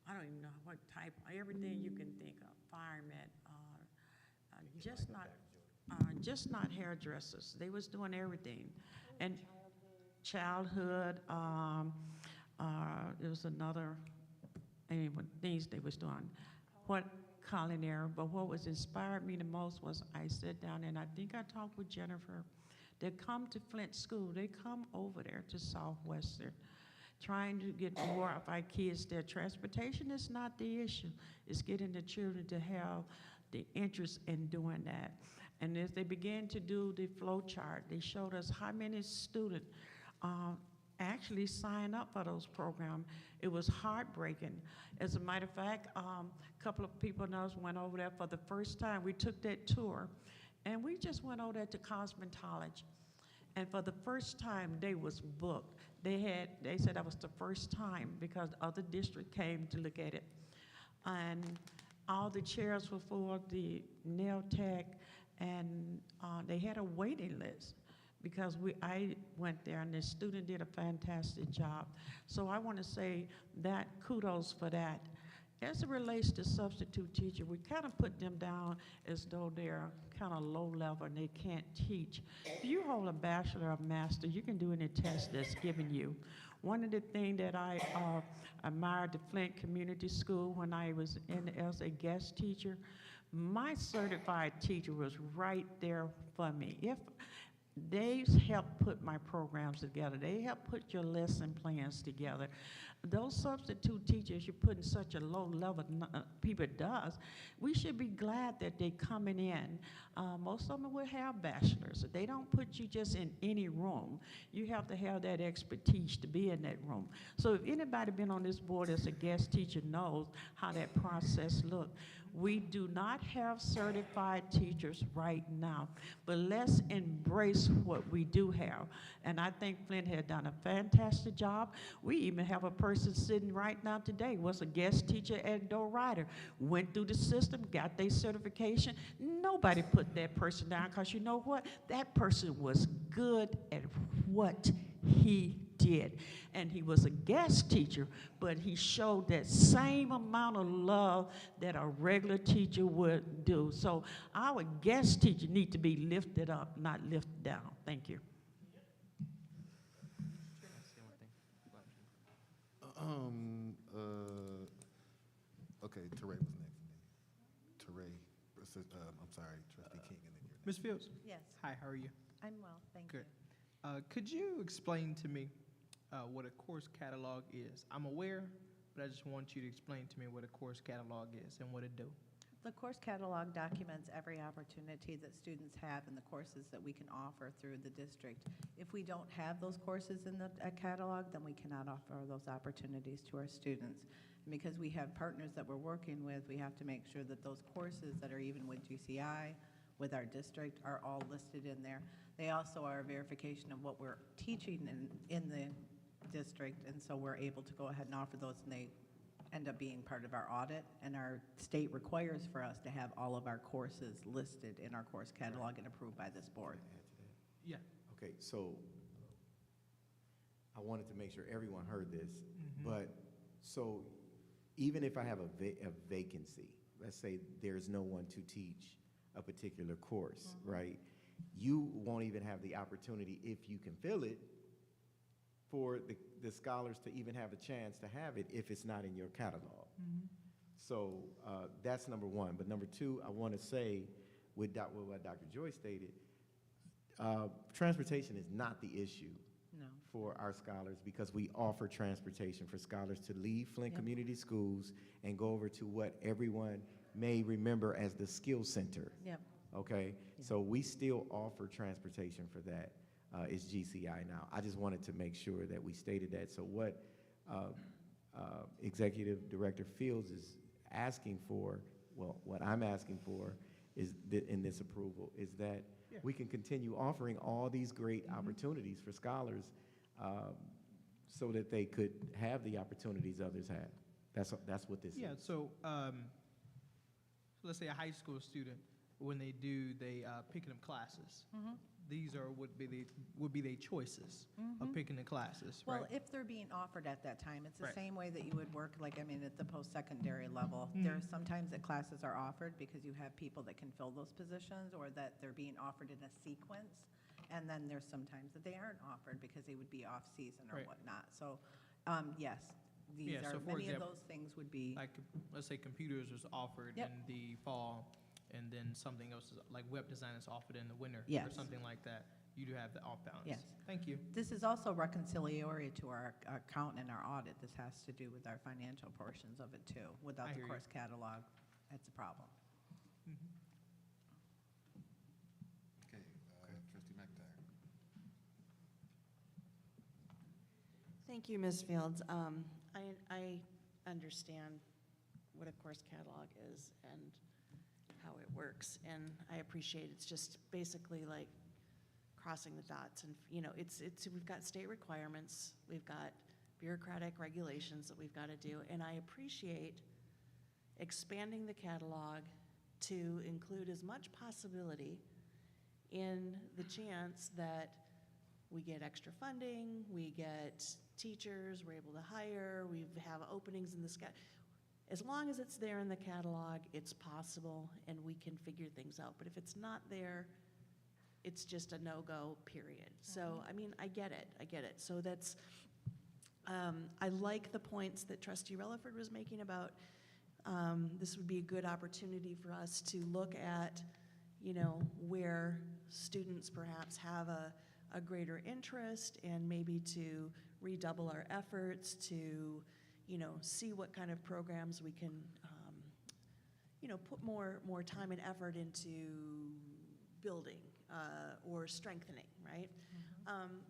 Speaker 6: I don't even know what type, everything you can think of, firemen, just not hairdressers. They was doing everything. And childhood, there was another, things they was doing. What culinary, but what was inspired me the most was I sat down and I think I talked with Jennifer. They come to Flint School, they come over there to Southwestern, trying to get more of our kids there. Transportation is not the issue. It's getting the children to have the interest in doing that. And as they began to do the flow chart, they showed us how many students actually actually sign up for those programs. It was heartbreaking. As a matter of fact, a couple of people knows went over there for the first time. We took that tour, and we just went over there to cosmetology. And for the first time, they was booked. They said that was the first time because other district came to look at it. And all the chairs were full, the nail tech, and they had a waiting list because I went there and the student did a fantastic job. So I want to say that kudos for that. As it relates to substitute teacher, we kind of put them down as though they're kind of low level and they can't teach. If you hold a bachelor or master, you can do any test that's given you. One of the things that I admired the Flint Community School when I was as a guest teacher, my certified teacher was right there for me. If they helped put my programs together. They helped put your lesson plans together. Those substitute teachers you put in such a low level, people does, we should be glad that they coming in. Most of them will have bachelors. They don't put you just in any room. You have to have that expertise to be in that room. So if anybody been on this board as a guest teacher knows how that process looked. We do not have certified teachers right now, but let's embrace what we do have. And I think Flint had done a fantastic job. We even have a person sitting right now today, was a guest teacher at Doe Ryder, went through the system, got their certification. Nobody put that person down because you know what? That person was good at what he did. And he was a guest teacher, but he showed that same amount of love that a regular teacher would do. So our guest teacher need to be lifted up, not lifted down. Thank you.
Speaker 1: Okay, Teray was next. Teray, I'm sorry, Trustee King, and then you're next.
Speaker 4: Ms. Fields?
Speaker 16: Yes,
Speaker 4: Hi, how are you?
Speaker 16: I'm well, thank
Speaker 4: Good.
Speaker 16: you.
Speaker 4: Could you explain to me what a course catalog is? I'm aware, but I just want you to explain to me what a course catalog is and what it do.
Speaker 16: The course catalog documents every opportunity that students have in the courses that we can offer through the district. If we don't have those courses in the catalog, then we cannot offer those opportunities to our students. And because we have partners that we're working with, we have to make sure that those courses that are even with GCI, with our district, are all listed in there. They also are a verification of what we're teaching in the district, and so we're able to go ahead and offer those, and they end up being part of our audit, and our state requires for us to have all of our courses listed in our course catalog and approved by this board.
Speaker 4: Yeah.
Speaker 3: Okay, so I wanted to make sure everyone heard this, but so even if I have a vacancy, let's say there's no one to teach a particular course, right? You won't even have the opportunity, if you can fill it, for the scholars to even have a chance to have it if it's not in your catalog. So that's number one. But number two, I want to say with what Dr. Joyce stated, transportation is not the issue
Speaker 16: No.
Speaker 3: for our scholars because we offer transportation for scholars to leave Flint
Speaker 16: Yep.
Speaker 3: Community Schools and go over to what everyone may remember as the skill center.
Speaker 16: Yep.
Speaker 3: Okay, so we still offer transportation for that. It's GCI now. I just wanted to make sure that we stated that. So what Executive Director Fields is asking for, well, what I'm asking for is in this approval is that we can continue offering all these great opportunities for scholars so that they could have the opportunities others have. That's what this
Speaker 4: Yeah,
Speaker 3: is.
Speaker 4: so let's say a high school student, when they do picking up classes, these are would be their choices of picking the classes, right?
Speaker 16: Well, if they're being offered at that time, it's the
Speaker 4: Right.
Speaker 16: same way that you would work, like, I mean, at the post-secondary level. There's sometimes that classes are offered because you have people that can fill those positions, or that they're being offered in a sequence. And then there's sometimes that they aren't offered because they would be off-season or
Speaker 4: Right.
Speaker 16: whatnot. So, yes, these
Speaker 4: Yeah, so
Speaker 16: are,
Speaker 4: for
Speaker 16: many of
Speaker 4: example,
Speaker 16: those things would be,
Speaker 4: Like, let's say computers was offered
Speaker 16: Yep.
Speaker 4: in the fall, and then something else is, like web design is offered in the winter, or
Speaker 16: Yes.
Speaker 4: something like that. You do have the off balance.
Speaker 16: Yes.
Speaker 4: Thank you.
Speaker 16: this is also reconciliatory to our account and our audit. This has to do with our financial portions of it too. Without
Speaker 4: I
Speaker 16: the
Speaker 4: hear you.
Speaker 16: course catalog, that's a problem.
Speaker 1: Okay, Trustee McIntyre.
Speaker 7: Thank you, Ms. Fields. I understand what a course catalog is and how it works, and I appreciate it's just basically like crossing the dots, and, you know, we've got state requirements, we've got bureaucratic regulations that we've got to do, and I appreciate expanding the catalog to include as much possibility in the chance that we get extra funding, we get teachers, we're able to hire, we have openings in the sky. As long as it's there in the catalog, it's possible, and we can figure things out. But if it's not there, it's just a no-go, period. So, I mean, I get it. So that's, I like the points that Trustee Relaford was making about this would be a good opportunity for us to look at, you know, where students perhaps have a greater interest, and maybe to redouble our efforts to, you know, see what kind of programs we can, you know, put more time and effort into building or strengthening, right?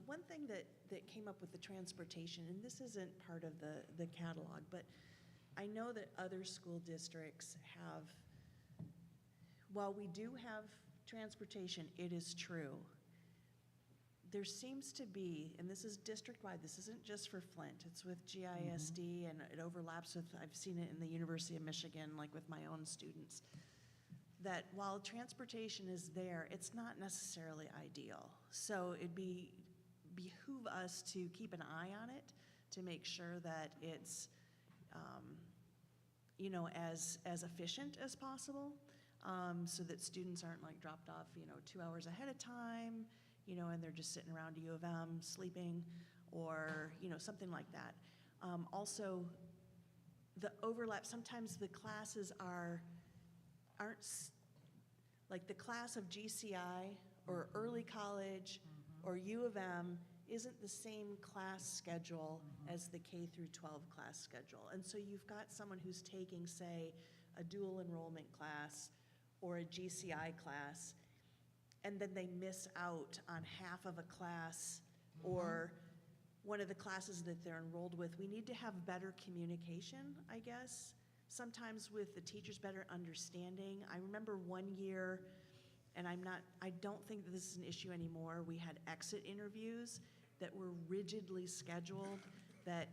Speaker 7: One thing that came up with the transportation, and this isn't part of the catalog, but I know that other school districts have, while we do have transportation, it is true, there seems to be, and this is district-wide, this isn't just for Flint, it's with GISD, and it overlaps with, I've seen it in the University of Michigan, like with my own students, that while transportation is there, it's not necessarily ideal. So it'd behoove us to keep an eye on it, to make sure that it's, you know, as efficient as possible, so that students aren't like dropped off, you know, 2 hours ahead of time, you know, and they're just sitting around U of M sleeping, or, you know, something like that. Also, the overlap, sometimes the classes aren't, like the class of GCI or early college or U of M isn't the same class schedule as the K through 12 class schedule. And so you've got someone who's taking, say, a dual enrollment class or a GCI class, and then they miss out on half of a class or one of the classes that they're enrolled with. We need to have better communication, I guess, sometimes with the teachers, better understanding. I remember one year, and I don't think that this is an issue anymore, we had exit interviews that were rigidly scheduled, that,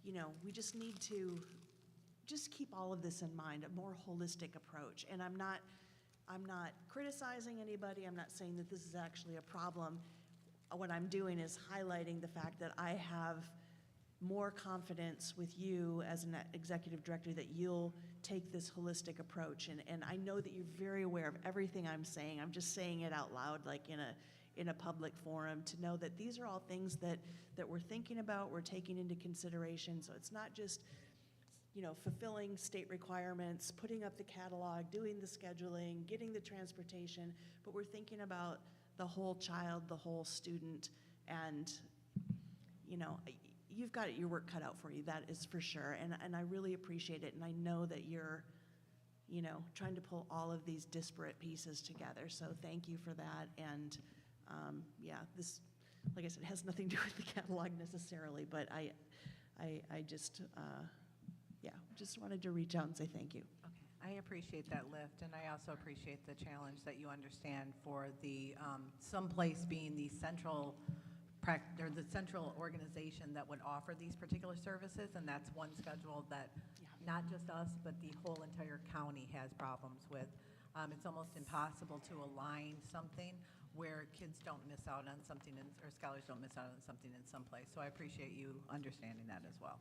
Speaker 7: you know, we just need to just keep all of this in mind, a more holistic approach. And I'm not criticizing anybody, I'm not saying that this is actually a problem. What I'm doing is highlighting the fact that I have more confidence with you as an executive director that you'll take this holistic approach. And I know that you're very aware of everything I'm saying. I'm just saying it out loud, like in a public forum, to know that these are all things that we're thinking about, we're taking into consideration. So it's not just, you know, fulfilling state requirements, putting up the catalog, doing the scheduling, getting the transportation, but we're thinking about the whole child, the whole student, and, you know, you've got your work cut out for you, that is for sure, and I really appreciate it, and I know that you're, you know, trying to pull all of these disparate pieces together, so thank you for that, and yeah, this, like I said, has nothing to do with the catalog necessarily, but I just, yeah, just wanted to reach out and say thank you.
Speaker 16: I appreciate that lift, and I also appreciate the challenge that you understand for the, someplace being the central or the central organization that would offer these particular services, and that's one schedule that not just us, but the whole entire county has problems with. It's almost impossible to align something where kids don't miss out on something, or scholars don't miss out on something in some place. So I appreciate you understanding that as well.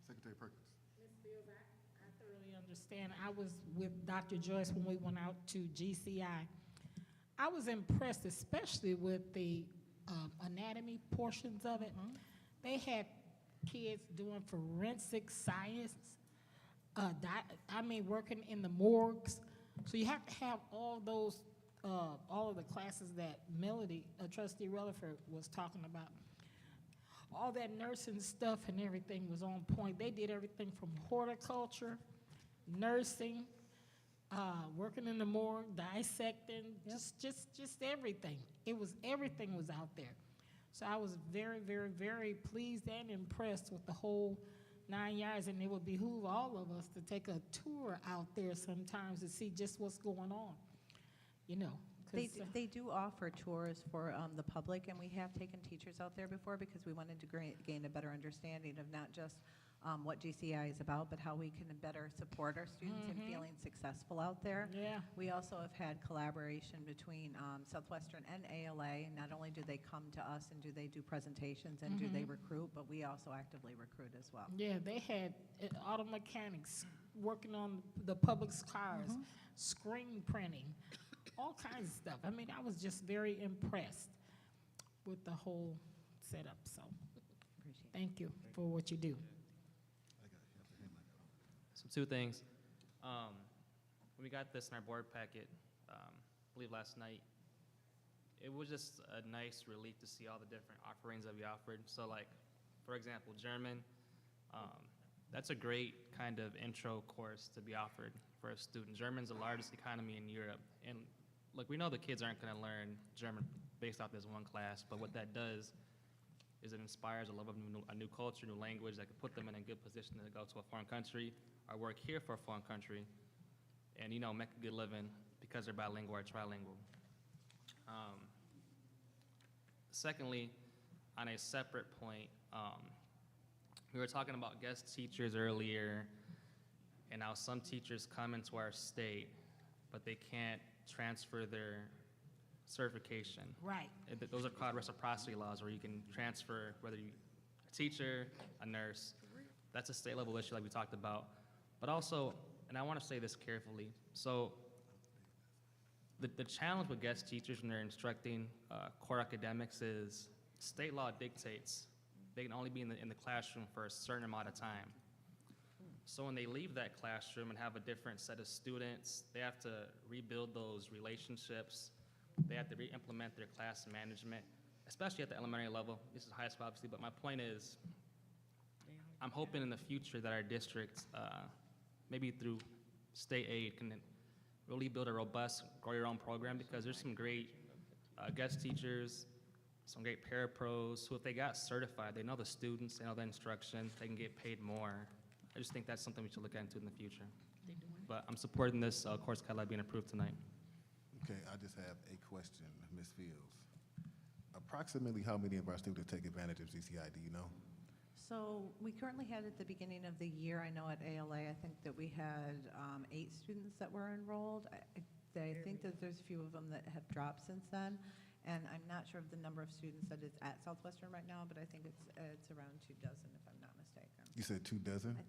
Speaker 1: Secretary Perkins.
Speaker 8: Ms. Fields, I thoroughly understand. I was with Dr. Joyce when we went out to GCI. I was impressed, especially with the anatomy portions of it. They had kids doing forensic science, working in the morgues. So you have to have all those, all of the classes that Melody, Trustee Relaford, was talking about. All that nursing stuff and everything was on point. They did everything from horticulture, nursing, working in the morgue, dissecting, just everything. Everything was out there. So I was very, very, very pleased and impressed with the whole 9 yards, and it would behoove all of us to take a tour out there sometimes to see just what's going on, you know. 'cause,
Speaker 16: They do offer tours for the public, and we have taken teachers out there before because we wanted to gain a better understanding of not just what GCI is about, but how we can better support our students in feeling successful out there.
Speaker 8: Yeah.
Speaker 16: We also have had collaboration between Southwestern and ALA. Not only do they come to us and do they do presentations and do they recruit, but we also actively recruit as well.
Speaker 8: Yeah, they had auto mechanics working on the public's cars, screen printing, all kinds of stuff. I mean, I was just very impressed with the whole setup, so
Speaker 16: Appreciate it.
Speaker 8: thank you for what you do.
Speaker 5: So two things. When we got this in our board packet, I believe last night, it was just a nice relief to see all the different offerings that we offered. So like, for example, German, that's a great kind of intro course to be offered for a student. German's the largest economy in Europe. And look, we know the kids aren't gonna learn German based off this one class, but what that does is it inspires a love of a new culture, new language that could put them in a good position to go to a foreign country or work here for a foreign country and, you know, make a good living because they're bilingual or trilingual. Secondly, on a separate point, we were talking about guest teachers earlier and how some teachers come into our state, but they can't transfer their certification.
Speaker 8: Right.
Speaker 5: Those are called reciprocity laws, where you can transfer whether you're a teacher, a nurse. That's a state level issue like we talked about. But also, and I want to say this carefully, so the challenge with guest teachers when they're instructing core academics is state law dictates they can only be in the classroom for a certain amount of time. So when they leave that classroom and have a different set of students, they have to rebuild those relationships. They have to re-implement their class management, especially at the elementary level. This is high school, obviously, but my point is, I'm hoping in the future that our district, maybe through state aid, can really build a robust grow your own program, because there's some great guest teachers, some great parapros who, if they got certified, they know the students, they know the instruction, they can get paid more. I just think that's something we should look into in the future. But I'm supporting this course catalog being approved tonight.
Speaker 1: Okay, I just have a question, Ms. Fields. Approximately how many of our students take advantage of GCI, do you know?
Speaker 16: So we currently had at the beginning of the year, I know at ALA, I think that we had 8 students that were enrolled. I think that there's a few of them that have dropped since then. And I'm not sure of the number of students that is at Southwestern right now, but I think it's around 24, if I'm not mistaken.
Speaker 1: You said 24?
Speaker 16: I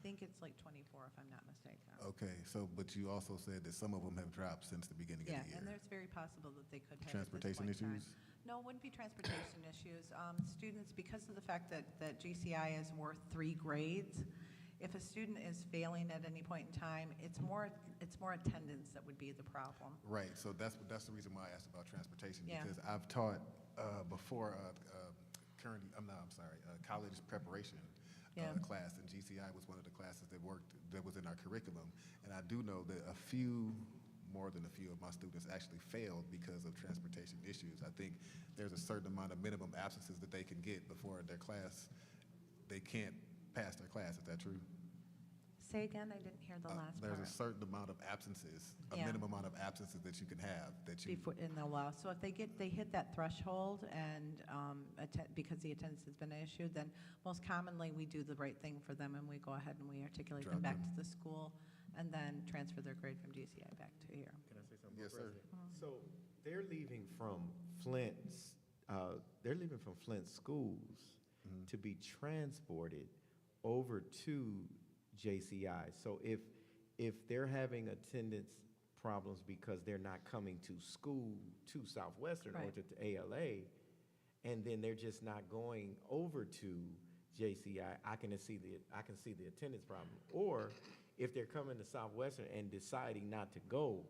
Speaker 16: think it's like 24, if I'm not mistaken.
Speaker 1: Okay, so, but you also said that some of them have dropped since the beginning of the year.
Speaker 16: Yeah, and there's very possible that they could have.
Speaker 1: Transportation
Speaker 16: at this point in
Speaker 1: issues?
Speaker 16: time. No, it wouldn't be transportation issues. Students, because of the fact that GCI is worth 3 grades, if a student is failing at any point in time, it's more attendance that would be the problem.
Speaker 1: Right, so that's the reason why I asked about transportation,
Speaker 16: Yeah.
Speaker 1: because I've taught before college preparation
Speaker 16: Yeah.
Speaker 1: class, and GCI was one of the classes that was in our curriculum, and I do know that more than a few of my students actually failed because of transportation issues. I think there's a certain amount of minimum absences that they can get before their class, they can't pass their class. Is that true?
Speaker 16: Say again, I didn't hear the last part.
Speaker 1: There's a certain amount of absences, a
Speaker 16: Yeah.
Speaker 1: minimum amount of absences that you can have, that you.
Speaker 16: Before, in the law. So if they hit that threshold and because the attendance has been an issue, then most commonly we do the right thing for them and we go ahead and we articulate them
Speaker 1: Drop
Speaker 16: back
Speaker 1: them.
Speaker 16: to the school and then transfer their grade from GCI back to here.
Speaker 3: Can I say something?
Speaker 1: Yes, sir.
Speaker 3: So they're leaving from Flint's, schools to be transported over to JCI. So if they're having attendance problems because they're not coming to school to Southwestern or
Speaker 16: Right.
Speaker 3: to ALA, and then they're just not going over to JCI, I can see the attendance problem. Or if they're coming to Southwestern and deciding not to go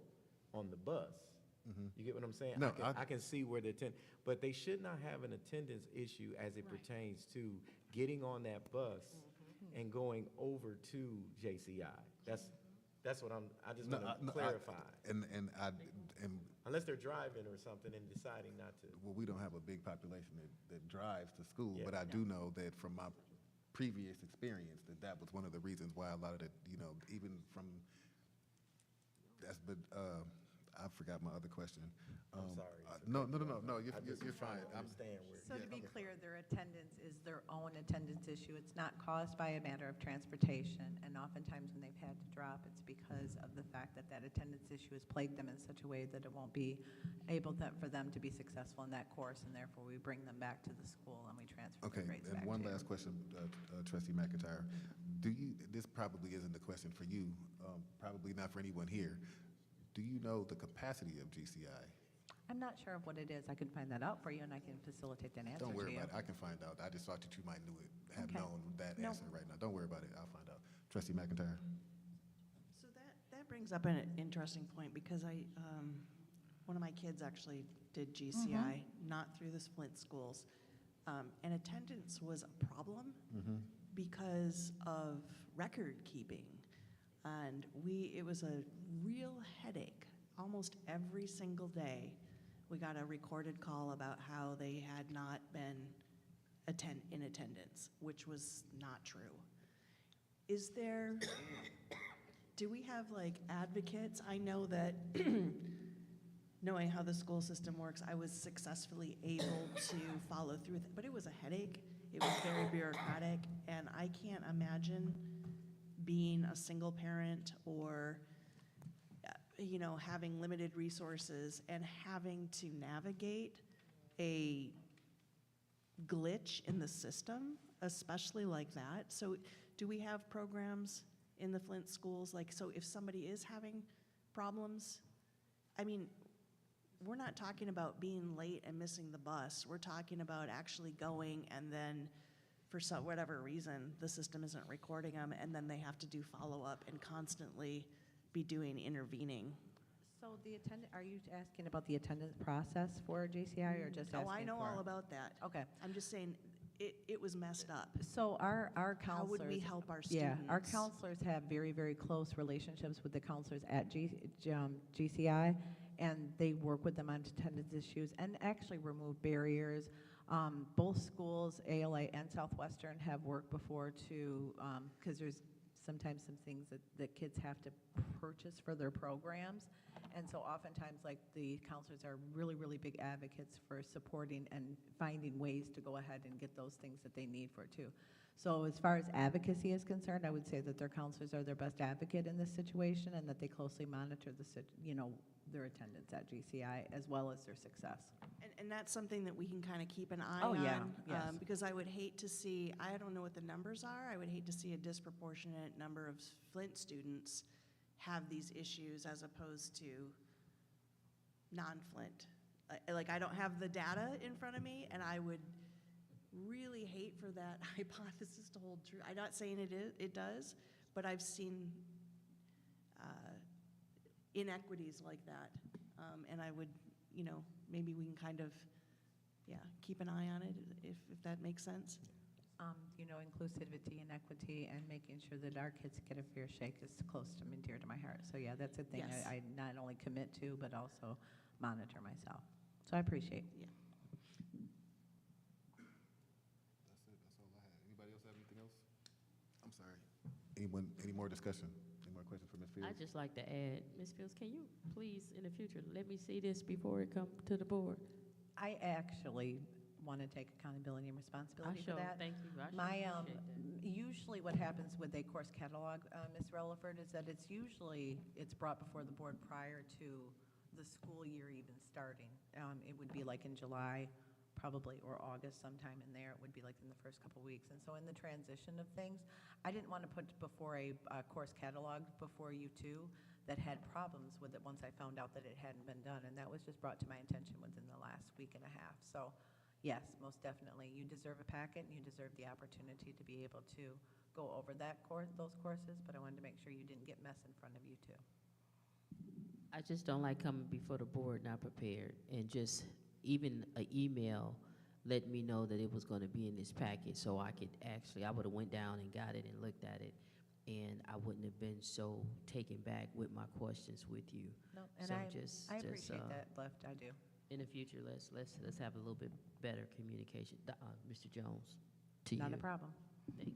Speaker 3: on the bus. You get what I'm saying?
Speaker 1: No,
Speaker 3: I can see where but they should not have an attendance issue as it pertains to getting on that bus and going over to JCI. That's what I just want to clarify. unless they're driving or something and deciding not to.
Speaker 1: Well, we don't have a big population that drives to school,
Speaker 3: Yeah.
Speaker 1: but I do know that from my previous experience, that was one of the reasons why a lot of the, even from, I forgot my other question.
Speaker 3: I'm sorry.
Speaker 1: No, you're
Speaker 3: I'm just
Speaker 1: fine.
Speaker 3: trying to understand where.
Speaker 16: So to be
Speaker 1: okay.
Speaker 16: clear, their attendance is their own attendance issue. It's not caused by a matter of transportation. And oftentimes when they've had to drop, it's because of the fact that that attendance issue has plagued them in such a way that it won't be able for them to be successful in that course. And therefore, we bring them back to the school and we transfer
Speaker 1: Okay,
Speaker 16: their grades back
Speaker 1: and
Speaker 16: to
Speaker 1: one
Speaker 16: you.
Speaker 1: last question, Trustee McIntyre. This probably isn't a question for you, probably not for anyone here. Do you know the capacity of GCI?
Speaker 16: I'm not sure of what it is. I can find that out for you and I can facilitate that answer to you.
Speaker 1: Don't worry about it. I can find out. I just thought that you might have
Speaker 16: Okay.
Speaker 1: known that
Speaker 16: No.
Speaker 1: answer right now. Don't worry about it. I'll find out. Trustee McIntyre?
Speaker 7: So that brings up an interesting point because one of my kids actually did GCI, not through the Flint schools. And attendance was a problem because of record keeping. And it was a real headache. Almost every single day, we got a recorded call about how they had not been in attendance, which was not true. Do we have like advocates? I know that knowing how the school system works, I was successfully able to follow through with it, but it was a headache. It was very bureaucratic, and I can't imagine being a single parent or having limited resources and having to navigate a glitch in the system, especially like that. So do we have programs in the Flint schools? So if somebody is having problems, we're not talking about being late and missing the bus. We're talking about actually going and then for whatever reason, the system isn't recording them and then they have to do follow-up and constantly be doing intervening.
Speaker 16: So are you asking about the attendance process for JCI or just asking
Speaker 7: Oh, I know
Speaker 16: for-
Speaker 7: all about that.
Speaker 16: Okay.
Speaker 7: I'm just saying, it was messed up.
Speaker 16: So our
Speaker 7: How would we
Speaker 16: counselors,
Speaker 7: help our
Speaker 16: yeah,
Speaker 7: students?
Speaker 16: our counselors have very, very close relationships with the counselors at GCI, and they work with them on attendance issues and actually remove barriers. Both schools, ALA and Southwestern, have worked before to, because there's sometimes some things that kids have to purchase for their programs. And so oftentimes, like, the counselors are really, really big advocates for supporting and finding ways to go ahead and get those things that they need for it too. So as far as advocacy is concerned, I would say that their counselors are their best advocate in this situation and that they closely monitor their attendance at GCI as well as their success.
Speaker 7: And that's something that we can kind of keep an eye
Speaker 16: Oh,
Speaker 7: on.
Speaker 16: yeah, yes.
Speaker 7: Because I would hate to see, I don't know what the numbers are, I would hate to see a disproportionate number of Flint students have these issues as opposed to non-Flint. I don't have the data in front of me, and I would really hate for that hypothesis to hold true. I'm not saying it does, but I've seen inequities like that. And I would, maybe we can kind of, keep an eye on it if that makes sense.
Speaker 16: Inclusivity and equity and making sure that our kids get a fair shake is close to me and dear to my heart. So yeah, that's a thing
Speaker 7: Yes.
Speaker 16: I not only commit to, but also monitor myself. So I appreciate.
Speaker 7: Yeah.
Speaker 1: That's it. That's all I had. Anybody else have anything else? I'm sorry. Any more discussion? Any more questions for Ms. Fields?
Speaker 2: I'd just like to add, Ms. Fields, can you please, in the future, let me see this before it comes to the board?
Speaker 16: I actually want to take accountability and responsibility for that.
Speaker 2: Thank you. I sure
Speaker 16: My,
Speaker 2: appreciate that.
Speaker 16: usually what happens with a course catalog, Ms. Relaford, is that it's brought before the board prior to the school year even starting. It would be like in July, probably, or August, sometime in there. It would be like in the first couple weeks. And so in the transition of things, I didn't want to put before a course catalog before you two that had problems with it once I found out that it hadn't been done. And that was just brought to my attention within the last week and a half. So yes, most definitely. You deserve a packet and you deserve the opportunity to be able to go over those courses, but I wanted to make sure you didn't get mess in front of you too.
Speaker 2: I just don't like coming before the board not prepared, and just even an email let me know that it was going to be in this packet, so I could actually, I would have went down and got it and looked at it and I wouldn't have been so taken back with my questions with you.
Speaker 16: No, and
Speaker 2: So
Speaker 16: I appreciate that, Lift, I do.
Speaker 2: In the future, let's have a little bit better communication. Mr. Jones, to you.
Speaker 16: Not a problem.
Speaker 2: Thank you.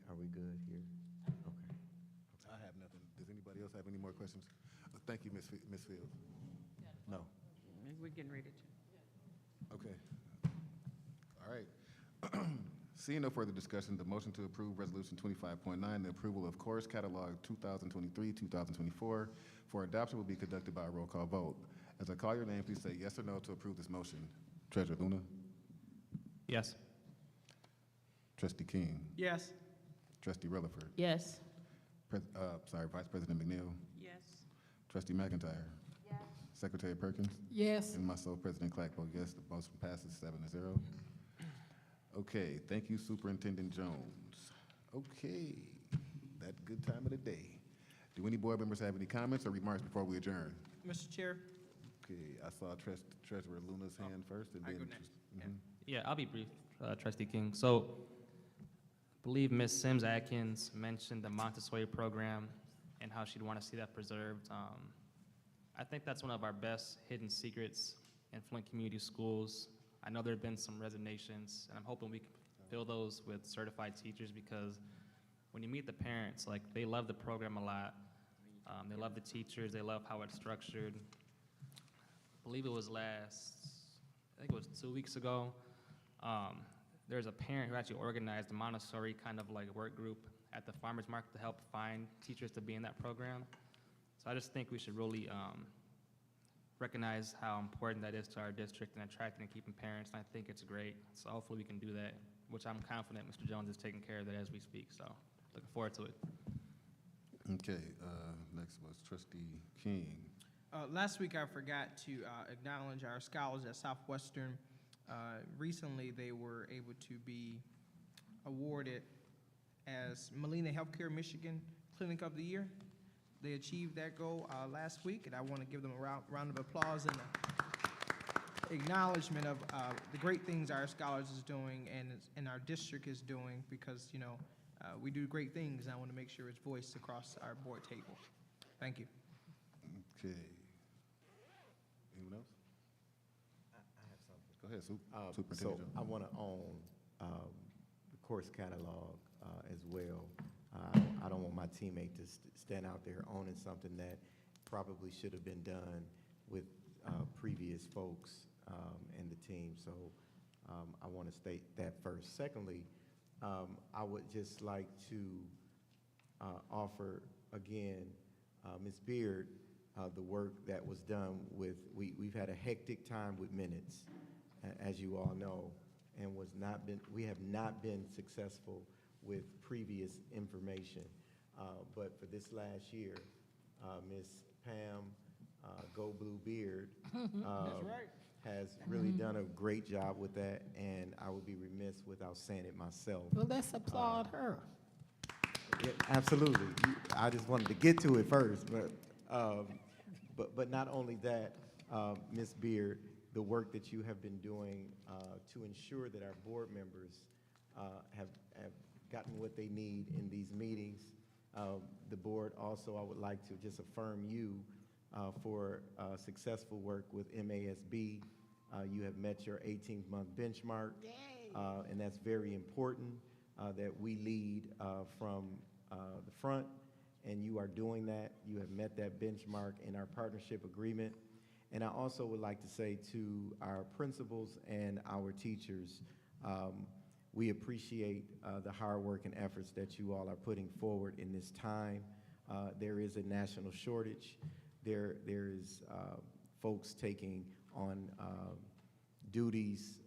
Speaker 3: Are we good here? Okay.
Speaker 1: I have nothing. Does anybody else have any more questions? Thank you, Ms. Fields. No.
Speaker 6: We're getting ready to.
Speaker 1: Okay. All right. Seeing no further discussion, the motion to approve Resolution 25.9, the approval of Course Catalog 2023-2024 for adoption will be conducted by a roll call vote. As I call your name, please say yes or no to approve this motion. Treasurer Luna?
Speaker 5: Yes.
Speaker 1: Trustee King?
Speaker 4: Yes.
Speaker 1: Trustee Rutherford?
Speaker 2: Yes.
Speaker 1: Vice President McNeil?
Speaker 6: Yes.
Speaker 1: Trustee McIntyre?
Speaker 6: Yes.
Speaker 1: Secretary Perkins?
Speaker 8: Yes.
Speaker 1: And myself, President Clark, vote yes. The motion passes 7-0. Okay, thank you, Superintendent Jones. Okay, that good time of the day. Do any board members have any comments or remarks before we adjourn?
Speaker 4: Mr. Chair,
Speaker 1: Okay, I saw Treasurer Luna's hand first, and
Speaker 4: I
Speaker 1: then.
Speaker 4: go next.
Speaker 1: Mhm.
Speaker 5: Yeah, I'll be brief, Trustee King. So, I believe Ms. Sims Atkins mentioned the Montessori program and how she'd want to see that preserved. I think that's one of our best hidden secrets in Flint Community Schools. I know there have been some resignations, and I'm hoping we can fill those with certified teachers, because when you meet the parents, like, they love the program a lot. They love the teachers. They love how it's structured. I believe it was I think it was 2 weeks ago. There's a parent who actually organized a Montessori kind of like work group at the farmer's market to help find teachers to be in that program. So I just think we should really recognize how important that is to our district and attracting and keeping parents. And I think it's great. So hopefully we can do that, which I'm confident Mr. Jones is taking care of that as we speak. So looking forward to it.
Speaker 1: Okay, next was Trustee King.
Speaker 4: Last week I forgot to acknowledge our scholars at Southwestern. Recently they were able to be awarded as Molina Healthcare Michigan Clinic of the Year. They achieved that goal last week, and I want to give them a round of applause and acknowledgement of the great things our scholars is doing and our district is doing, because, you know, we do great things, and I want to make sure it's voiced across our board table. Thank you.
Speaker 1: Okay. Anyone else?
Speaker 3: I have something.
Speaker 1: Go ahead,
Speaker 3: So
Speaker 1: Superintendent Jones.
Speaker 3: I want to own the course catalog as well. I don't want my teammate to stand out there owning something that probably should have been done with previous folks and the team. So I want to state that first. Secondly, I would just like to offer again, Ms. Beard, the work that was done with, we've had a hectic time with minutes, as you all know, and we have not been successful with previous information. But for this last year, Ms. Pam Go Blue Beard has really done a great job with that, and I would be remiss without saying it myself.
Speaker 8: Well, let's applaud her.
Speaker 3: Yeah, absolutely. I just wanted to get to it first, but not only that, Ms. Beard, the work that you have been doing to ensure that our board members have gotten what they need in these meetings. The board also, I would like to just affirm you for successful work with MASB. You have met your 18th-month benchmark, and that's very important that we lead from the front, and you are doing that. You have met that benchmark in our partnership agreement. And I also would like to say to our principals and our teachers, we appreciate the hard work and efforts that you all are putting forward in this time. There is a national shortage. There is folks taking on duties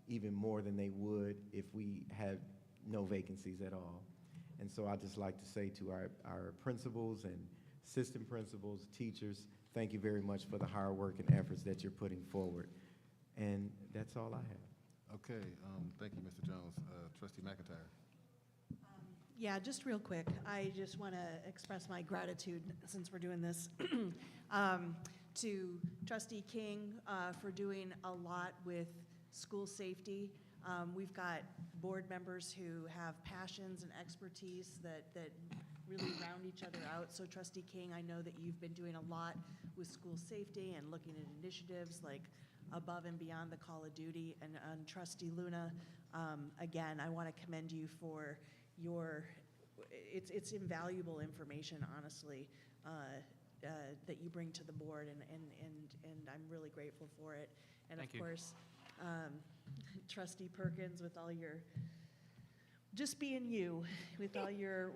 Speaker 3: even more than they would if we had no vacancies at all. And so I'd just like to say to our principals and assistant principals, teachers, thank you very much for the hard work and efforts that you're putting forward. And that's all I have.
Speaker 1: Okay, thank you, Mr. Jones. Trustee McIntyre.
Speaker 7: Yeah, just real quick, I just want to express my gratitude, since we're doing this, to Trustee King for doing a lot with school safety. We've got board members who have passions and expertise that really round each other out. So Trustee King, I know that you've been doing a lot with school safety and looking at initiatives like above and beyond the call of duty. And Trustee Luna, again, I want to commend you for your, it's invaluable information, honestly, that you bring to the board, and I'm really grateful for it. And
Speaker 5: Thank
Speaker 7: of
Speaker 5: you.
Speaker 7: course, Trustee Perkins, with all your, just being you, with all your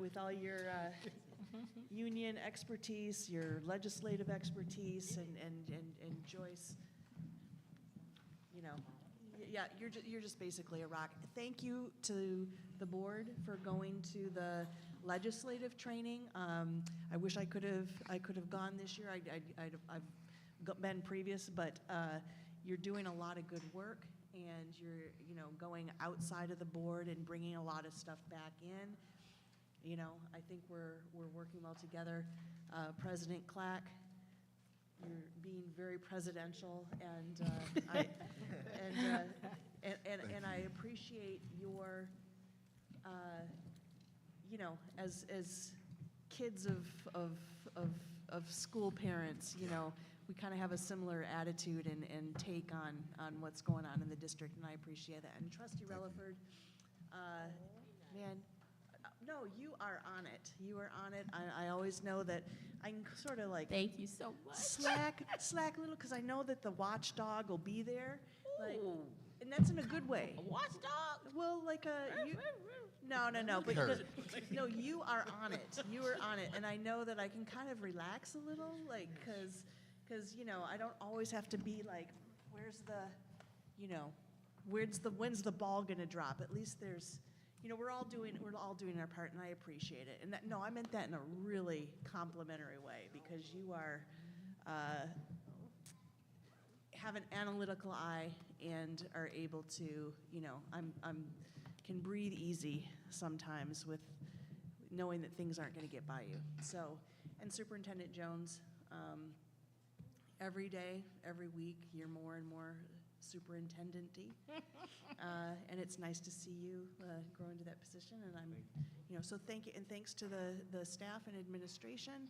Speaker 7: union expertise, your legislative expertise, and Joyce, you know, yeah, you're just basically a rock. Thank you to the board for going to the legislative training. I wish I could have gone this year. I've been previous, but you're doing a lot of good work, and you're going outside of the board and bringing a lot of stuff back in. You know, I think we're working well together. President Clack, you're being very presidential, and I appreciate your, as kids of school parents, we kind of have a similar attitude and take on what's going on in the district, and I appreciate that. And Trustee Relaford, man, no, you are on it. You are on it. I always know that I can sort of like
Speaker 2: Thank you so much.
Speaker 7: slack a little, because I know that the watchdog will be there. Like, and that's in a good way.
Speaker 2: A watchdog?
Speaker 7: Well, like no, but no, you are on it. You are on it, and I know that I can kind of relax a little, like, because I don't always have to be like, when's the ball gonna drop? At least there's, we're all doing our part, and I appreciate it. And I meant that in a really complimentary way, because you are have an analytical eye and are able to, can breathe easy sometimes with knowing that things aren't going to get by you. So, and Superintendent Jones, every day, every week, you're more and more superintendent-y. And it's nice to see you grow into that position, and I'm, so thank you, and thanks to the staff and administration.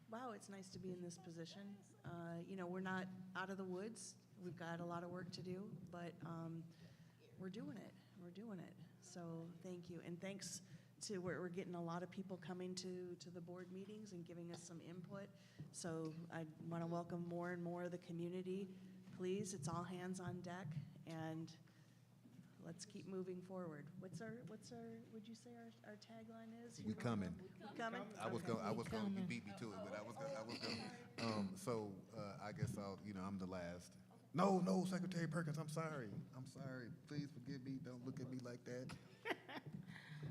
Speaker 7: Wow, it's nice to be in this position. We're not out of the woods. We've got a lot of work to do, but we're doing it. We're doing it. So thank you, and thanks to we're getting a lot of people coming to the board meetings and giving us some input. So I want to welcome more and more of the community. Please, it's all hands on deck, and let's keep moving forward. What's our would you say our tagline is?
Speaker 1: We coming.
Speaker 7: We coming?
Speaker 1: I was going, you beat me to it, but I was going. So I guess I'm the last. No, Secretary Perkins, I'm sorry. Please forgive me. Don't look at me like that.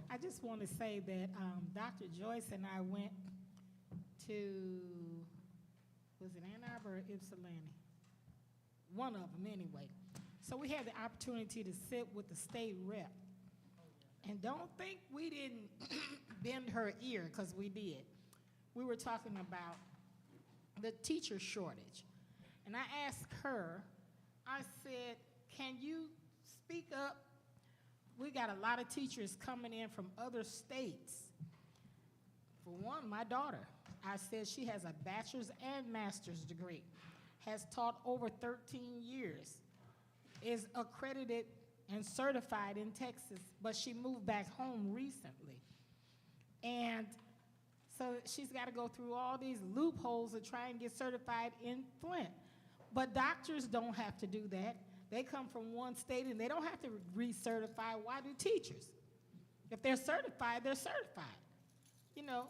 Speaker 8: I just want to say that Dr. Joyce and I went to, was it Ann Arbor or Ypsilanti? One of them, anyway. So we had the opportunity to sit with the state rep. And don't think we didn't bend her ear, because we did. We were talking about the teacher shortage. And I asked her, I said, can you speak up? We got a lot of teachers coming in from other states. For one, my daughter, I said she has a bachelor's and master's degree, has taught over 13 years, is accredited and certified in Texas, but she moved back home recently. And so she's got to go through all these loopholes to try and get certified in Flint. But doctors don't have to do that. They come from one state and they don't have to recertify. Why do teachers? If they're certified, they're certified.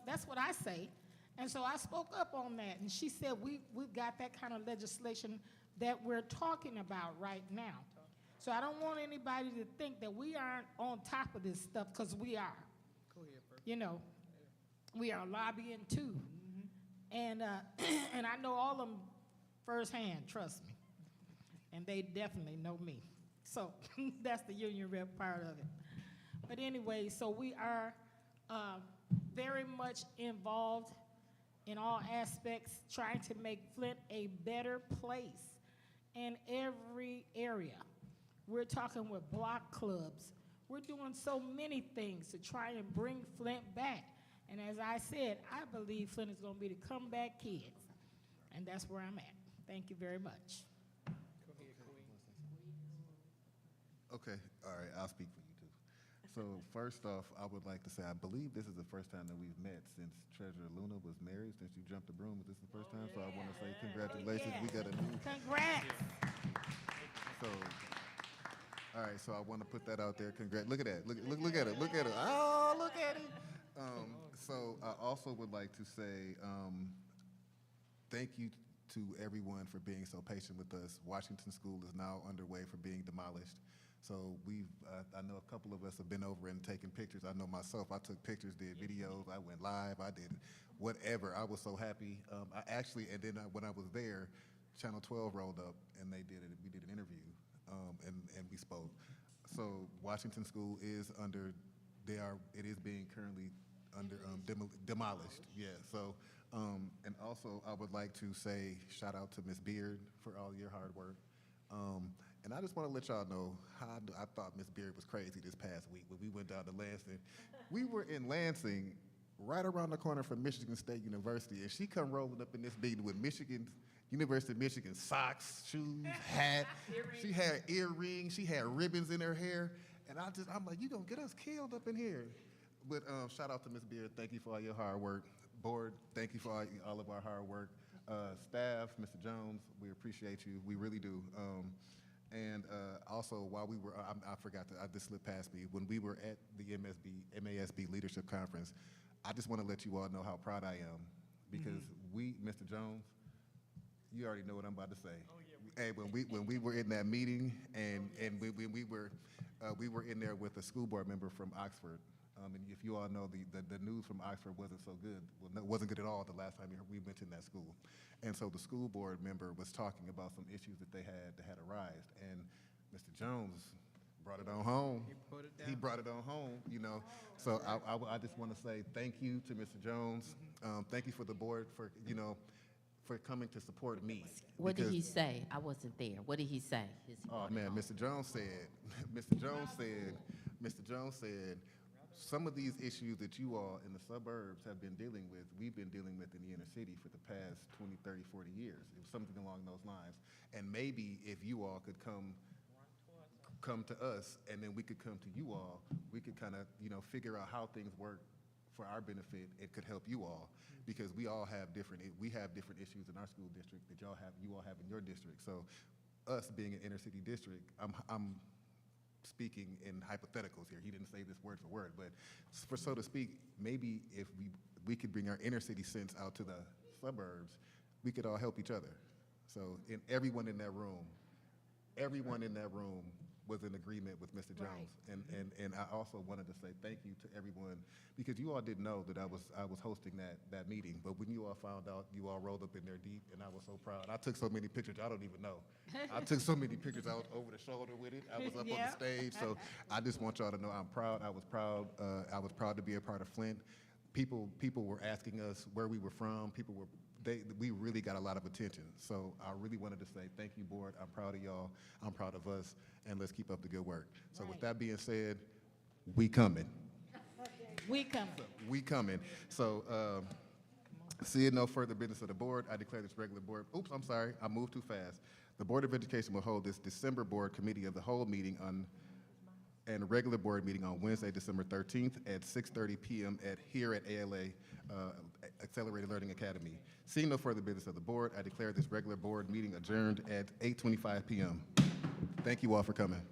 Speaker 8: That's what I say. And so I spoke up on that, and she said, we've got that kind of legislation that we're talking about right now. So I don't want anybody to think that we aren't on top of this stuff, because we are.
Speaker 4: Go ahead, Bert.
Speaker 8: We are lobbying too. And and I know all of them firsthand, trust me. And they definitely know me. So that's the union rep part of it. But anyway, so we are very much involved in all aspects, trying to make Flint a better place in every area. We're talking with block clubs. We're doing so many things to try and bring Flint back. And as I said, I believe Flint is going to be the comeback kids. And that's where I'm at. Thank you very much.
Speaker 1: Okay, all right, I'll speak for you too. So first off, I would like to say, I believe this is the first time that we've met since Treasurer Luna was married, since you jumped the broom. Is this the first time? So I want to say congratulations. We got a new,
Speaker 8: Congrats.
Speaker 1: so, all right, so I want to put that out there. Look at that. Look at it. Look at it. Oh, look at it. So I also would like to say thank you to everyone for being so patient with us. Washington School is now underway for being demolished. So I know a couple of us have been over and taken pictures. I know myself, I took pictures, did videos, I went live, I did whatever. I was so happy. And then when I was there, Channel 12 rolled up and we did an interview and we spoke. So Washington School is it is being currently demolished, yeah. So, and also I would like to say shout out to Ms. Beard for all your hard work. And I just want to let y'all know how I thought Ms. Beard was crazy this past week when we went down to Lansing. We were in Lansing, right around the corner from Michigan State University, and she come rolling up in this meeting with University of Michigan socks, shoes, hat. She had earrings, she had ribbons in her hair, and I'm like, you gonna get us killed up in here. But shout out to Ms. Beard, thank you for all your hard work. Board, thank you for all of our hard work. Staff, Mr. Jones, we appreciate you, we really do. And also, while we were, I forgot this slipped past me, when we were at the MASB Leadership Conference, I just want to let you all know how proud I am, because Mr. Jones, you already know what I'm about to say. Oh, yeah. Hey, when we were in that meeting, and we were in there with a school board member from Oxford. And if you all know, the news from Oxford wasn't so good. Well, no, it wasn't good at all the last time we mentioned that school. And so the school board member was talking about some issues that had arisen. And Mr. Jones brought it on home. He brought it on home, you know. So I just want to say thank you to Mr. Jones. Thank you for the board for coming to support me.
Speaker 2: What did he say? I wasn't there. What did he say?
Speaker 1: Oh man, Mr. Jones said, some of these issues that you all in the suburbs have been dealing with, we've been dealing with in the inner city for the past 20, 30, 40 years. It was something along those lines. And maybe if you all could come to us, and then we could come to you all, we could kind of, figure out how things work for our benefit. It could help you all, because we have different issues in our school district that you all have in your district. So us being an inner city district, I'm speaking in hypotheticals here. He didn't say this word for word, but for so to speak, maybe if we could bring our inner city sense out to the suburbs, we could all help each other. So everyone in that room was in agreement with Mr. Jones. Right. And I also wanted to say thank you to everyone, because you all didn't know that I was hosting that meeting, but when you all found out, you all rolled up in there deep, and I was so proud. I took so many pictures, I don't even know. I took so many pictures, I was over the shoulder with it. I was up on the stage, so I just want y'all to know I'm proud. I was proud to be a part of Flint. People were asking us where we were from. We really got a lot of attention. So I really wanted to say thank you, board. I'm proud of y'all. I'm proud of us, and let's keep up the good work. So with that being said, we coming.
Speaker 8: We coming.
Speaker 1: We coming. So seeing no further business of the board, I declare this regular board. Oops, I'm sorry, I moved too fast. The Board of Education will hold this December board committee of the whole meeting and a regular board meeting on Wednesday, December 13th at 6:30 p.m. here at ALA, Accelerated Learning Academy. Seeing no further business of the board, I declare this regular board meeting adjourned at 8:25 p.m. Thank you all for coming.